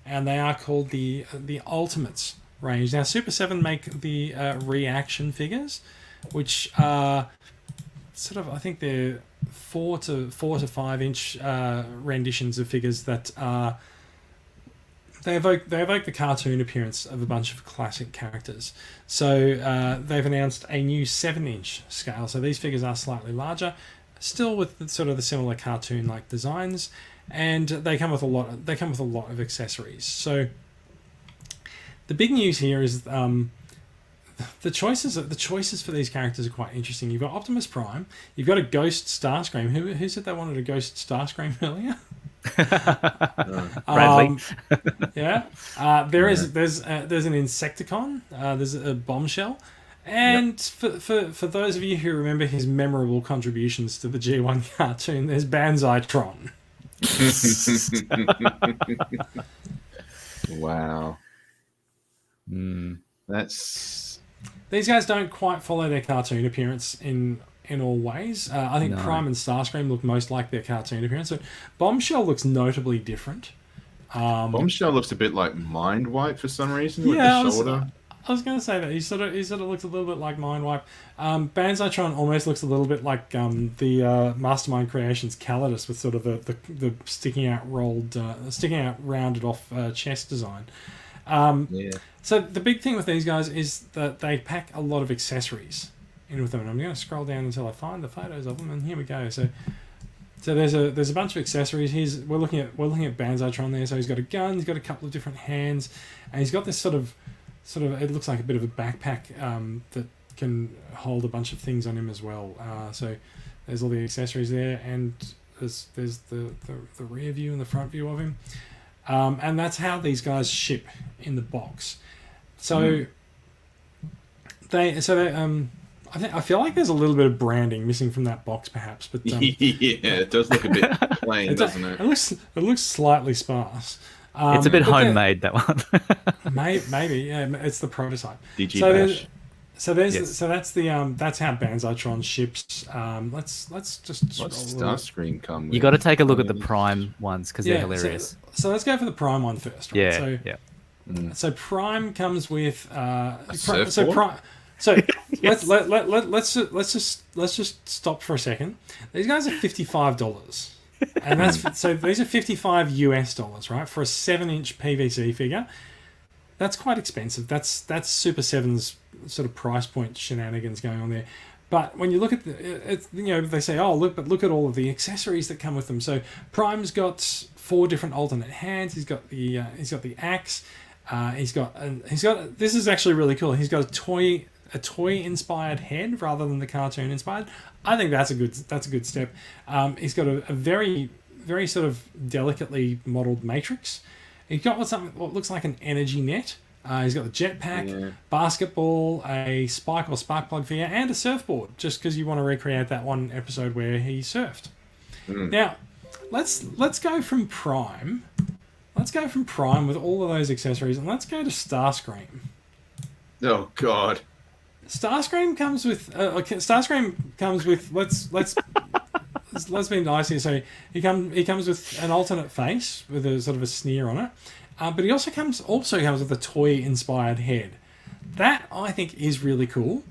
and they are called the Ultimates range. Now, Super 7 make the reaction figures, which are sort of, I think they're 4 to 5 inch renditions of figures that they evoke the cartoon appearance of a bunch of classic characters. So they've announced a new 7-inch scale. So these figures are slightly larger, still with sort of the similar cartoon-like designs, and they come with a lot of accessories. So the big news here is the choices for these characters are quite interesting. You've got Optimus Prime, you've got a Ghost Starscream. Who said they wanted a Ghost Starscream earlier? Bradley. Yeah. There's an Insecticon. There's a Bombshell. And for those of you who remember his memorable contributions to the G1 cartoon, there's Banzai-Tron. Wow. That's... These guys don't quite follow their cartoon appearance in all ways. I think Prime and Starscream look most like their cartoon appearance. But Bombshell looks notably different. Bombshell looks a bit like Mind Wipe for some reason with the shoulder. I was going to say that he sort of looks a little bit like Mindwipe. Banzai-tron almost looks a little bit like the Mastermind Creations Calidus with sort of the sticking out rounded off chest design. Yeah. So the big thing with these guys is that they pack a lot of accessories in with them, and I'm going to scroll down until I find the photos of them, and here we go. So there's a bunch of accessories. We're looking at Banzai-tron there. So he's got a gun, he's got a couple of different hands, and he's got this sort of it looks like a bit of a backpack that can hold a bunch of things on him as well. So there's all the accessories there, and there's the rear view and the front view of him, and that's how these guys ship in the box. So I feel like there's a little bit of branding missing from that box, perhaps. But Yeah, it does look a bit plain, doesn't it? It looks slightly sparse. It's a bit but homemade, that one. maybe, yeah. It's the prototype. Digibash. That's how Banzai-tron ships. Let's just. What's Starscream come with? You got to take a look at the Prime ones because they're hilarious. So let's go for the Prime one first. Right? Yeah, So Prime comes with surfboard? Yes. let's just stop for a second. These guys are $55, and these are $55 right, for a 7-inch PVC figure. That's quite expensive. That's Super 7's sort of price point shenanigans going on there. But when you look at they say, oh look at all of the accessories that come with them. So Prime's got 4 different alternate hands. He's got the axe. He's got this is actually really cool. He's got a toy inspired head rather than the cartoon inspired. I think that's a good step. He's got a very, very sort of delicately modeled matrix. He's got what looks like an energy net. He's got the jetpack, basketball, a spike or spark plug figure, and a surfboard, just because you want to recreate that one episode where he surfed. Now, let's go from Prime. Let's go from Prime with all of those accessories, and let's go to Starscream. Oh God. Starscream comes with let's be nice here. So he comes with an alternate face with a sort of a sneer on it, but he also comes with a toy inspired head. That I think is really cool.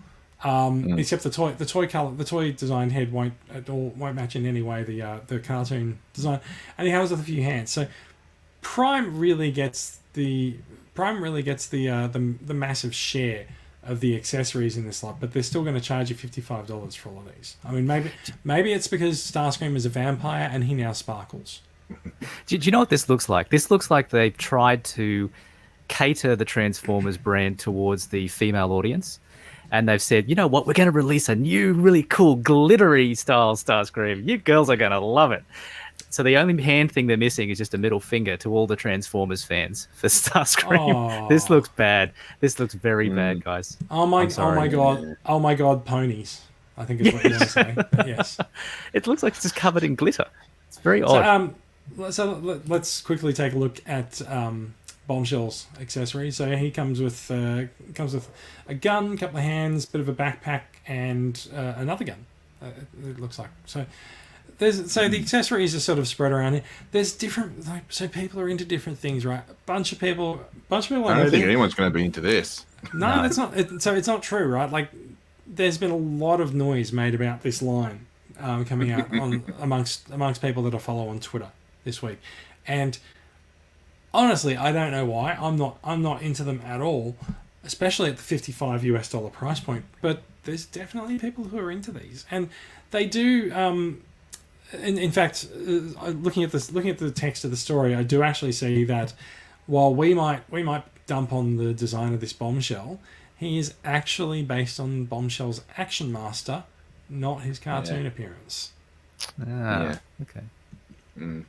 Except the toy designed head won't match in any way the cartoon design, and he comes with a few hands. So Prime really gets the massive share of the accessories in this lot, but they're still going to charge you $55 for all of these. I mean, maybe it's because Starscream is a vampire and he now sparkles. Do you know what this looks like? This looks like they've tried to cater the Transformers brand towards the female audience, and they've said, you know what, we're going to release a new, really cool, glittery style Starscream. You girls are going to love it. So the only hand thing they're missing is just a middle finger to all the Transformers fans for Starscream. Oh. This looks bad. This looks very bad, guys. Oh my god, ponies. I think is what you're going to say. But yes. It looks like it's just covered in glitter. It's very odd. So let's quickly take a look at Bombshell's accessories. So he comes with a gun, a couple of hands, bit of a backpack, and another gun. It looks like so. The accessories are sort of spread around here. There's different, so people are into different things, right? A bunch of people. I don't think anyone's going to be into this. No, that's not. So it's not true, right? Like, there's been a lot of noise made about this line coming out amongst people that I follow on Twitter this week, and honestly, I don't know why. I'm not into them at all, especially at the $55 price point. But there's definitely people who are into these, and they do. In fact, looking at the text of the story, I do actually see that while we might dump on the design of this Bombshell, he is actually based on Bombshell's Action Master, not his cartoon appearance. Okay. I'm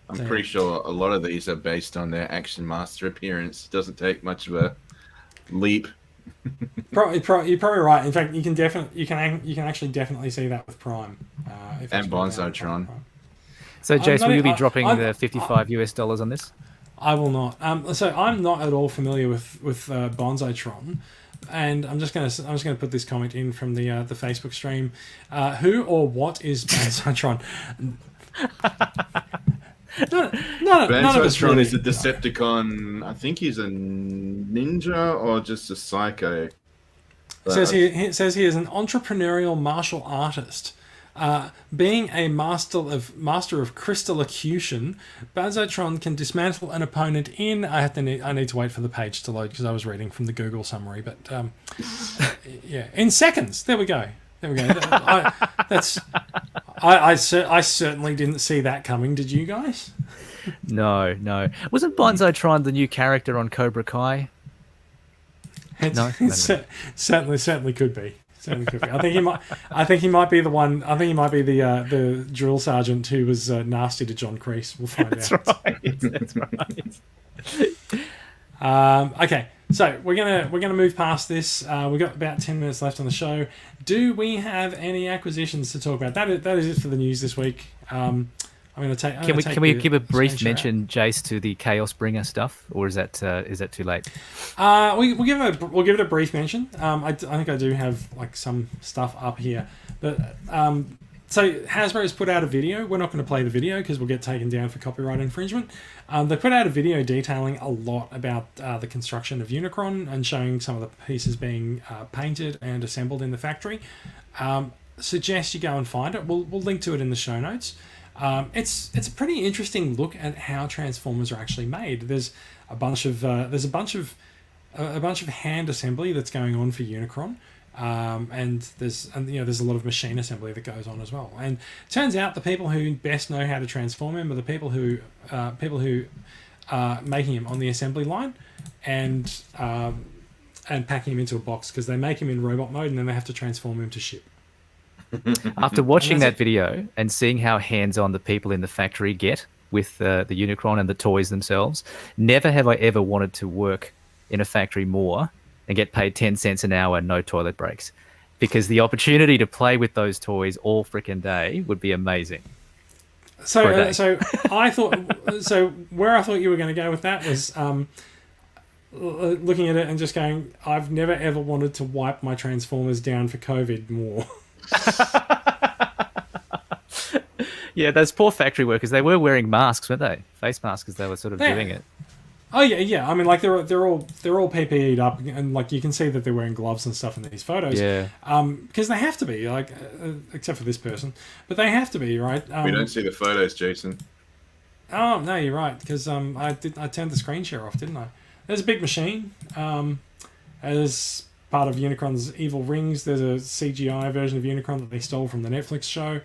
pretty sure a lot of these are based on their Action Master appearance. It doesn't take much of a leap. You're probably right. In fact, you can actually definitely see that with Prime. And Banzai-tron. So, Jace, will you be dropping the $55 on this? I will not. So I'm not at all familiar with Banzai-tron, and I'm just gonna put this comment in from the Facebook stream. Who or what is Banzai-tron? None of us Banzai-Tron really. is a Decepticon. I think he's a ninja or just a psycho. It says he is an entrepreneurial martial artist. Being a master of crystallocution, Banzai-Tron can dismantle an opponent in. I need to wait for the page to load because I was reading from the Google summary, but yeah, in seconds. There we go. I certainly didn't see that coming. Did you guys? No. Wasn't Banzai-Tron the new character on Cobra Kai? No. Certainly could be. Certainly could be. I think he might be the one. I think he might be the drill sergeant who was nasty to John Kreese. We'll find out. That's right. Okay, so we're gonna move past this. We've got about 10 minutes left on the show. Do we have any acquisitions to talk about? That is it for the news this week. I'm gonna take. Can we give a brief mention, Jace, to the Chaos Bringer stuff, or is that too late? We'll give it a brief mention. I think I do have like some stuff up here, but so Hasbro's put out a video. We're not going to play the video because we'll get taken down for copyright infringement. They put out a video detailing a lot about the construction of Unicron and showing some of the pieces being painted and assembled in the factory. Suggest you go and find it. We'll link to it in the show notes. It's a pretty interesting look at how Transformers are actually made. There's a bunch of hand assembly that's going on for Unicron, and there's a lot of machine assembly that goes on as well. And it turns out the people who best know how to transform him are the people who are making him on the assembly line and packing him into a box, because they make him in robot mode and then they have to transform him to ship. After watching that video and seeing how hands-on the people in the factory get with the Unicron and the toys themselves, never have I ever wanted to work in a factory more and get paid 10 cents an hour, no toilet breaks. Because the opportunity to play with those toys all frickin' day would be amazing. So I thought, where I thought you were going to go with that was looking at it and just going, I've never ever wanted to wipe my Transformers down for COVID more. Yeah, those poor factory workers, they were wearing masks, weren't they? Face masks, as they were sort of doing it. Oh yeah. I mean, like they're all PPE'd up, and like you can see that they're wearing gloves and stuff in these photos. Yeah. Because they have to be, like, except for this person, but they have to be, right? We don't see the photos, Jason. Oh no, you're right. Because I turned the screen share off, didn't I? There's a big machine. As part of Unicron's evil rings, there's a CGI version of Unicron that they stole from the Netflix show.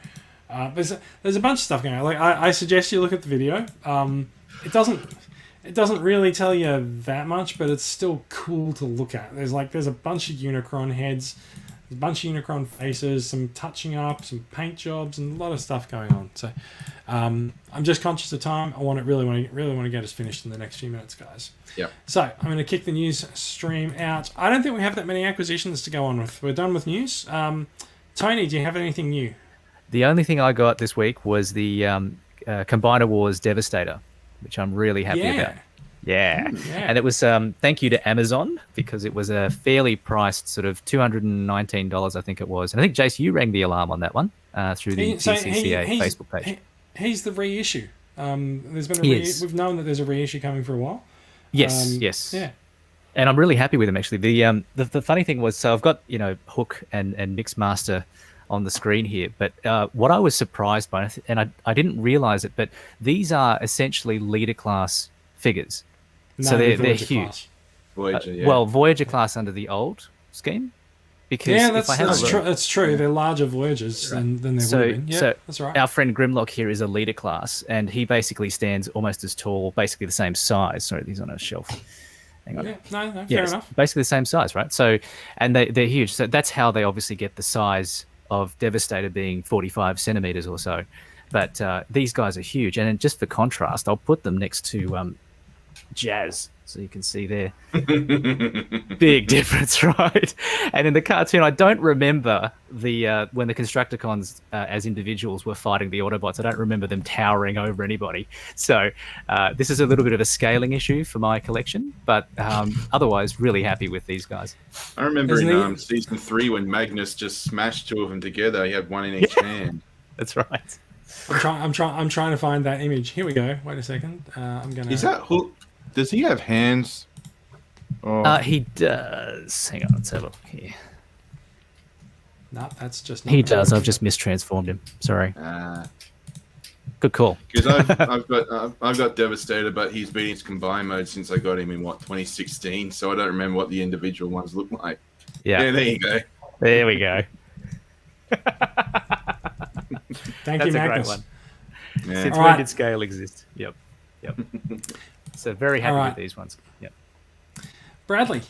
There's a bunch of stuff going on. Like I suggest you look at the video. It doesn't really tell you that much, but it's still cool to look at. There's a bunch of Unicron heads, a bunch of Unicron faces, some touching up, some paint jobs, and a lot of stuff going on. So I'm just conscious of time. I really want to get us finished in the next few minutes, guys. Yeah. So I'm going to kick the news stream out. I don't think we have that many acquisitions to go on with. We're done with news. Tony, do you have anything new? The only thing I got this week was the Combiner Wars Devastator, which I'm really happy about. Yeah. And it was thank you to Amazon, because it was a fairly priced sort of $219, I think it was. And I think, Jace, you rang the alarm on that one through the TCCA Facebook page. He's the reissue. There's been we've known that there's a reissue coming for a while. Yes. Yeah. And I'm really happy with him, actually. The funny thing was, so I've got, Hook and Mixmaster on the screen here, but what I was surprised by, and I didn't realize it, but these are essentially leader class figures. No, so they're Voyager huge. Class. Voyager, yeah. Well, Voyager class under the old scheme. Because that's true. They're larger Voyagers than they would have been. Yeah, that's right. Our friend Grimlock here is a leader class, and he basically stands almost as tall, basically the same size. Sorry, he's on a shelf. Hang on. Yeah, no, fair enough. Basically the same size, right? So, and they're huge. So that's how they obviously get the size of Devastator being 45 centimeters or so. But these guys are huge. And then just for contrast, I'll put them next to Jazz, so you can see there. Big difference, right? And in the cartoon, I don't remember when the Constructicons as individuals were fighting the Autobots. I don't remember them towering over anybody. So this is a little bit of a scaling issue for my collection, but otherwise really happy with these guys. I remember in season 3 when Magnus just smashed two of them together. He had one in each hand. That's right. I'm trying to find that image. Here we go. Wait a second. I'm gonna. Is that Hulk? Does he have hands? Or He does. Hang on, let's have a look here. No, that's just. He not does. I've just mistransformed him. Sorry. Good call. because I've got Devastator, but he's been in his combined mode since I got him in 2016. So I don't remember what the individual ones look like. Yeah. There you go. There we go. Thank That's you, a great Magnus. one. Yeah. Since All when right. did scale exist? Yep. So very happy All right. with these ones. Yep. Bradley,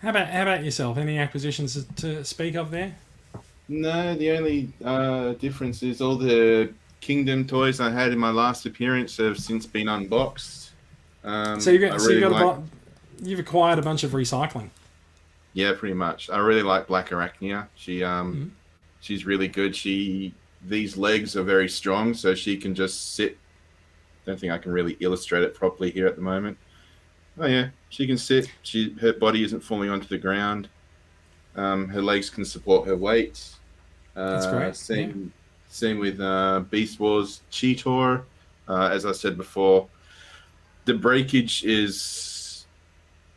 how about yourself? Any acquisitions to speak of there? No, the only difference is all the Kingdom toys I had in my last appearance have since been unboxed. So you've acquired a bunch of recycling. Yeah, pretty much. I really like Black Arachnia. She's really good. These legs are very strong, so she can just sit. Don't think I can really illustrate it properly here at the moment. Oh yeah, she can sit. Her body isn't falling onto the ground. Her legs can support her weight. That's great. Same with Beast Wars Cheetor. As I said before, the breakage is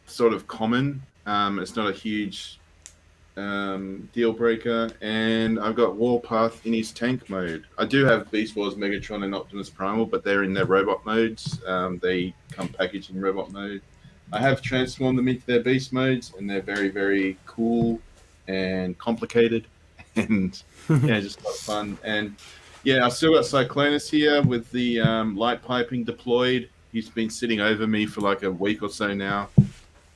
sort of common. It's not a huge deal breaker. And I've got Warpath in his tank mode. I do have Beast Wars Megatron and Optimus Primal, but they're in their robot modes. They come packaged in robot mode. I have transformed them into their beast modes, and they're very, very cool and complicated. And yeah, just a lot of fun. And yeah, I've still got Cyclonus here with the light piping deployed. He's been sitting over me for like a week or so now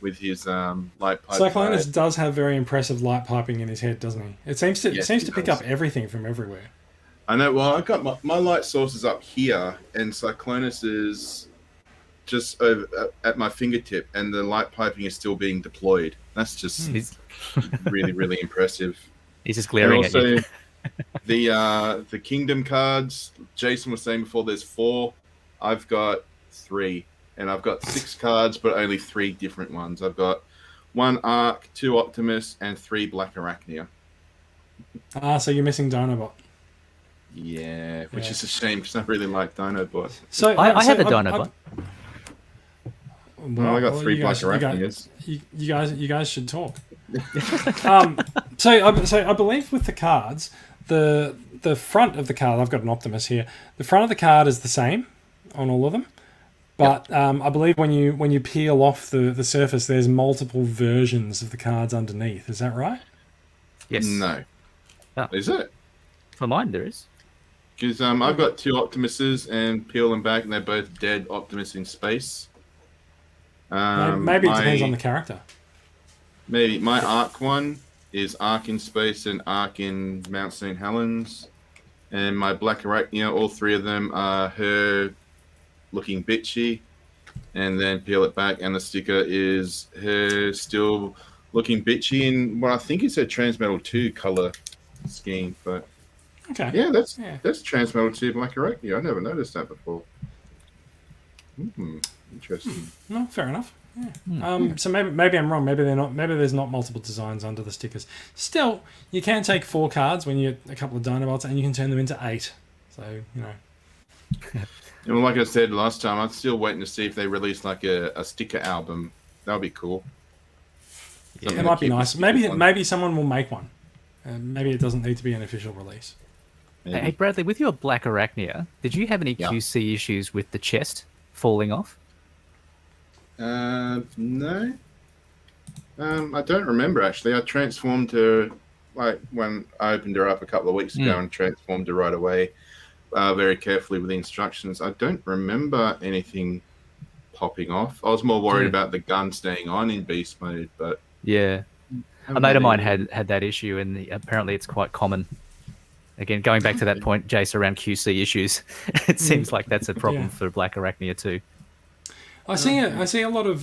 with his light pipe. Cyclonus does have very impressive light piping in his head, doesn't he? It seems to Yes, he pick does. up everything from everywhere. I know. Well, I've got my light sources up here, and Cyclonus is just over at my fingertip, and the light piping is still being deployed. That's just He's, really, really impressive. he's just And glaring at you. also, the Kingdom cards. Jason was saying before, there's 4. I've got 3, and I've got 6 cards, but only 3 different ones. I've got 1 Arc, 2 Optimus, and 3 Black Arachnia. So you're missing Dinobot. Yeah, which Yeah. is a shame because I really like Dinobot. So I have a Dinobot. Well, I got 3 you Black guys- Arachnias. You guys should talk. So I believe with the cards, the front of the card, I've got an Optimus here. The front of the card is the same on all of them, but I believe when you peel off the surface, there's multiple versions of the cards underneath. Is that right? Yes. No. Oh. Is it? For mine, there is. Because I've got 2 Optimuses and peel them back, and they're both dead Optimus in space. Maybe it depends on the character. Maybe my Arc one is Arc in space and Arc in Mount St. Helens. And my Black Arachnia, all 3 of them are her looking bitchy. And then peel it back, and the sticker is her still looking bitchy in what I think is her Transmetal 2 color scheme. But Okay. yeah, that's Yeah. Transmetal 2 Black Arachnia. I never noticed that before. Interesting. No, fair enough. Yeah. So maybe I'm wrong. Maybe they're not. Maybe there's not multiple designs under the stickers. Still, you can take 4 cards when you get a couple of Dinobots, and you can turn them into 8. So you know. And well, like I said last time, I'm still waiting to see if they release like a sticker album. That would be cool. Yeah. Something It to might be keep the nice. stickers on. Maybe someone will make one. Maybe it doesn't need to be an official release. Maybe. Hey, Bradley, with your Black Arachnia, did you have any Yeah. QC issues with the chest falling off? No. I don't remember actually. I transformed her like when I opened her up a couple of weeks ago and transformed her right away, very carefully with the instructions. I don't remember anything popping off. I was more worried Yeah. about the gun staying on in beast mode, but Yeah. A mate of mine had that issue, and apparently it's quite common. Again, going back to that point, Jace, around QC issues, it seems like that's a problem Yeah. for Black Arachnia too. I see a lot of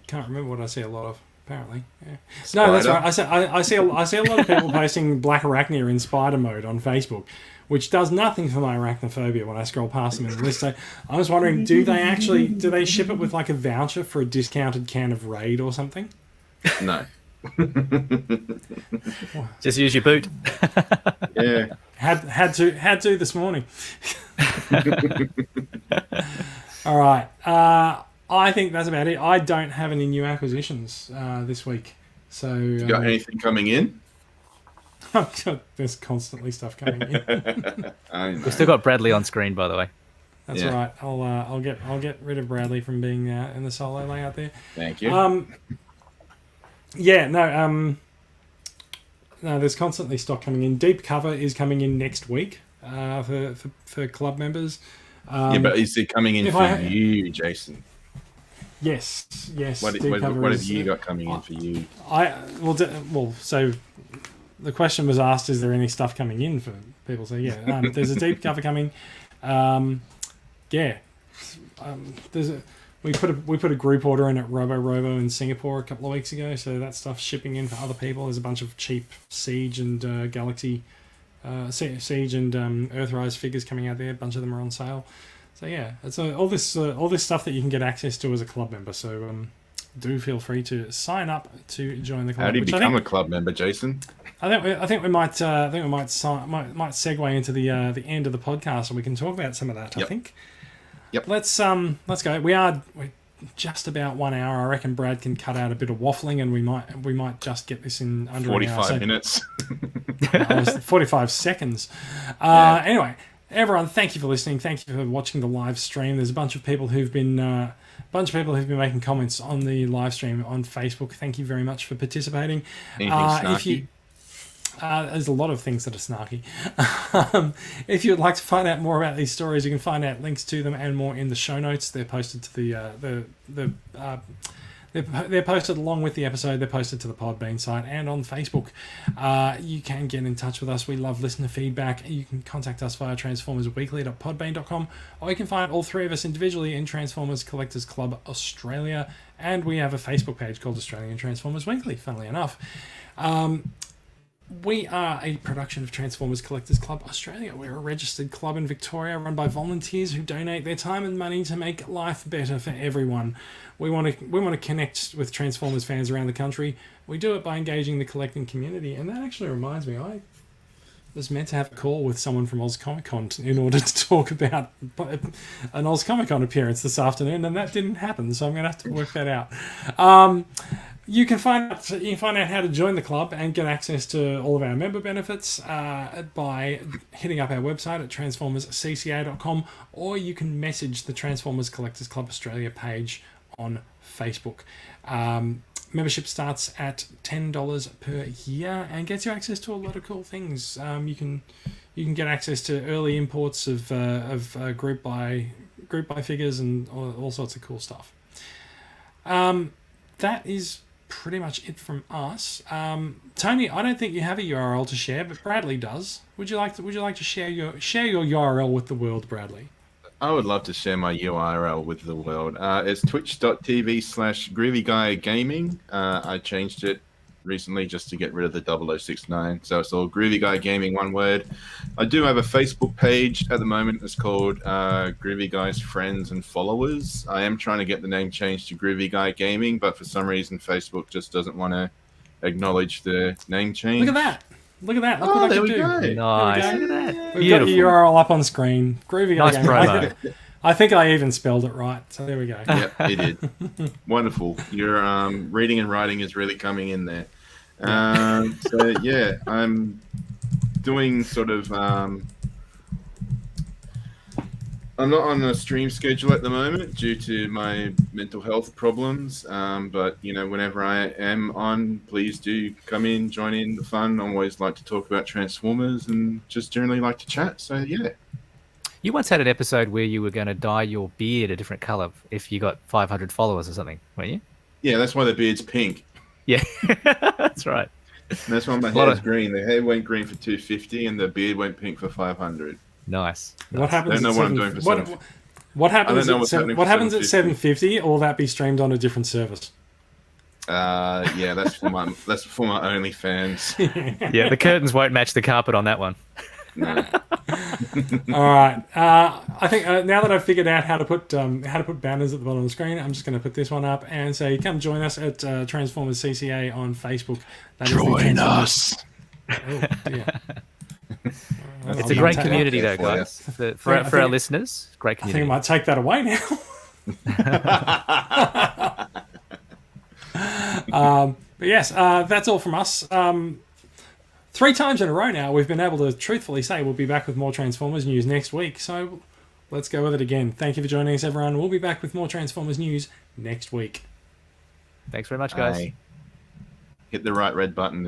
can't remember what I see a lot of. Apparently, yeah. No, that's Spider. right. I see a lot of people posting Black Arachnia in spider mode on Facebook, which does nothing for my arachnophobia when I scroll past them in the list. So I was wondering, do they ship it with like a voucher for a discounted can of Raid or something? No. Just use your boot. Yeah. Had to this morning. All right. I think that's about it. I don't have any new acquisitions this week. So You got anything coming in? there's constantly stuff coming in. I know. We've still got Bradley on screen, by the way. That's Yeah. right. I'll get rid of Bradley from being in the solo layout there. Thank you. Yeah, no, there's constantly stock coming in. Deep Cover is coming in next week for club members. yeah, but is it coming in if for I- you, Jason? Yes. What Deep Cover have is, you got coming in for you? So the question was asked: is there any stuff coming in for people? So yeah, there's a Deep Cover coming. We put a group order in at Robo in Singapore a couple of weeks ago, so that stuff's shipping in for other people. There's a bunch of cheap Siege and Galaxy, Siege and Earthrise figures coming out there. A bunch of them are on sale. So yeah, it's all this stuff that you can get access to as a club member. So do feel free to sign up to join the club. How do you which I become think- a club member, Jason? I think we might segue into the end of the podcast, and we can talk about some of that. Yep. I think. Yep. Let's go. We're just about 1 hour. I reckon Brad can cut out a bit of waffling, and we might just get this in under 45 an hour. minutes. It was 45 seconds. Yeah. Anyway, everyone, thank you for listening. Thank you for watching the live stream. There's a bunch of people who've been making comments on the live stream on Facebook. Thank you very much for participating. Anything snarky? There's a lot of things that are snarky. If you would like to find out more about these stories, you can find out links to them and more in the show notes. They're posted to they're posted along with the episode. They're posted to the Podbean site and on Facebook. You can get in touch with us. We love listener feedback. You can contact us via transformersweekly.podbean.com, or you can find all three of us individually in Transformers Collectors Club Australia. And we have a Facebook page called Australian Transformers Weekly, funnily enough. We are a production of Transformers Collectors Club Australia. We're a registered club in Victoria run by volunteers who donate their time and money to make life better for everyone. We want to connect with Transformers fans around the country. We do it by engaging the collecting community. And that actually reminds me, I was meant to have a call with someone from Oz Comic Con in order to talk about an Oz Comic Con appearance this afternoon, and that didn't happen, so I'm going to have to work that out. You can find out how to join the club and get access to all of our member benefits by hitting up our website at transformerscca.com, or you can message the Transformers Collectors Club Australia page on Facebook. Membership starts at $10 per year and gets you access to a lot of cool things. You can get access to early imports of group buy figures and all sorts of cool stuff. That is pretty much it from us. Tony, I don't think you have a URL to share, but Bradley does. Would you like to share your URL with the world, Bradley? I would love to share my URL with the world. It's twitch.tv/GroovyGuyGaming. I changed it recently just to get rid of the 0069. So it's all Groovy Guy Gaming, one word. I do have a Facebook page at the moment. It's called Groovy Guy's Friends and Followers. I am trying to get the name changed to Groovy Guy Gaming, but for some reason Facebook just doesn't want to acknowledge the name change. Look at that. Look what Oh, I there can we do. go. Nice. There we Look at that. We've got Beautiful. your URL up on screen. Groovy Nice Gaming. promo. I think I even spelled it right. So there we go. Yep, you did. Wonderful. Your reading and writing is really coming in there. So yeah, I'm doing sort of. I'm not on a stream schedule at the moment due to my mental health problems. But whenever I am on, please do come in, join in the fun. I always like to talk about Transformers and just generally like to chat. So yeah. You once had an episode where you were going to dye your beard a different color if you got 500 followers or something, weren't you? Yeah, that's why the beard's pink. Yeah, that's right. And that's why my hair's green. The hair went green for 250 and the beard went pink for 500. Nice. What happens? I don't know at what I'm 7 doing for what happens? I don't know at what's 7 happening what for happens at 750? 750? Or will that be streamed on a different service? Yeah, that's for my OnlyFans. Yeah, the curtains won't match the carpet on that one. No. All right. I think now that I've figured out how to put banners at the bottom of the screen, I'm just going to put this one up and say, "Come join us at Transformers CCA on Facebook." That is the Join Transformers- us. Oh, dear. It's I'll a great take that. community, though, for you. guys. For I our think- listeners, great I think I community. might take that away now. But yes, that's all from us. 3 times in a row now, we've been able to truthfully say we'll be back with more Transformers news next week. So let's go with it again. Thank you for joining us, everyone. We'll be back with more Transformers news next week. Thanks very much, guys. Hit the right red button to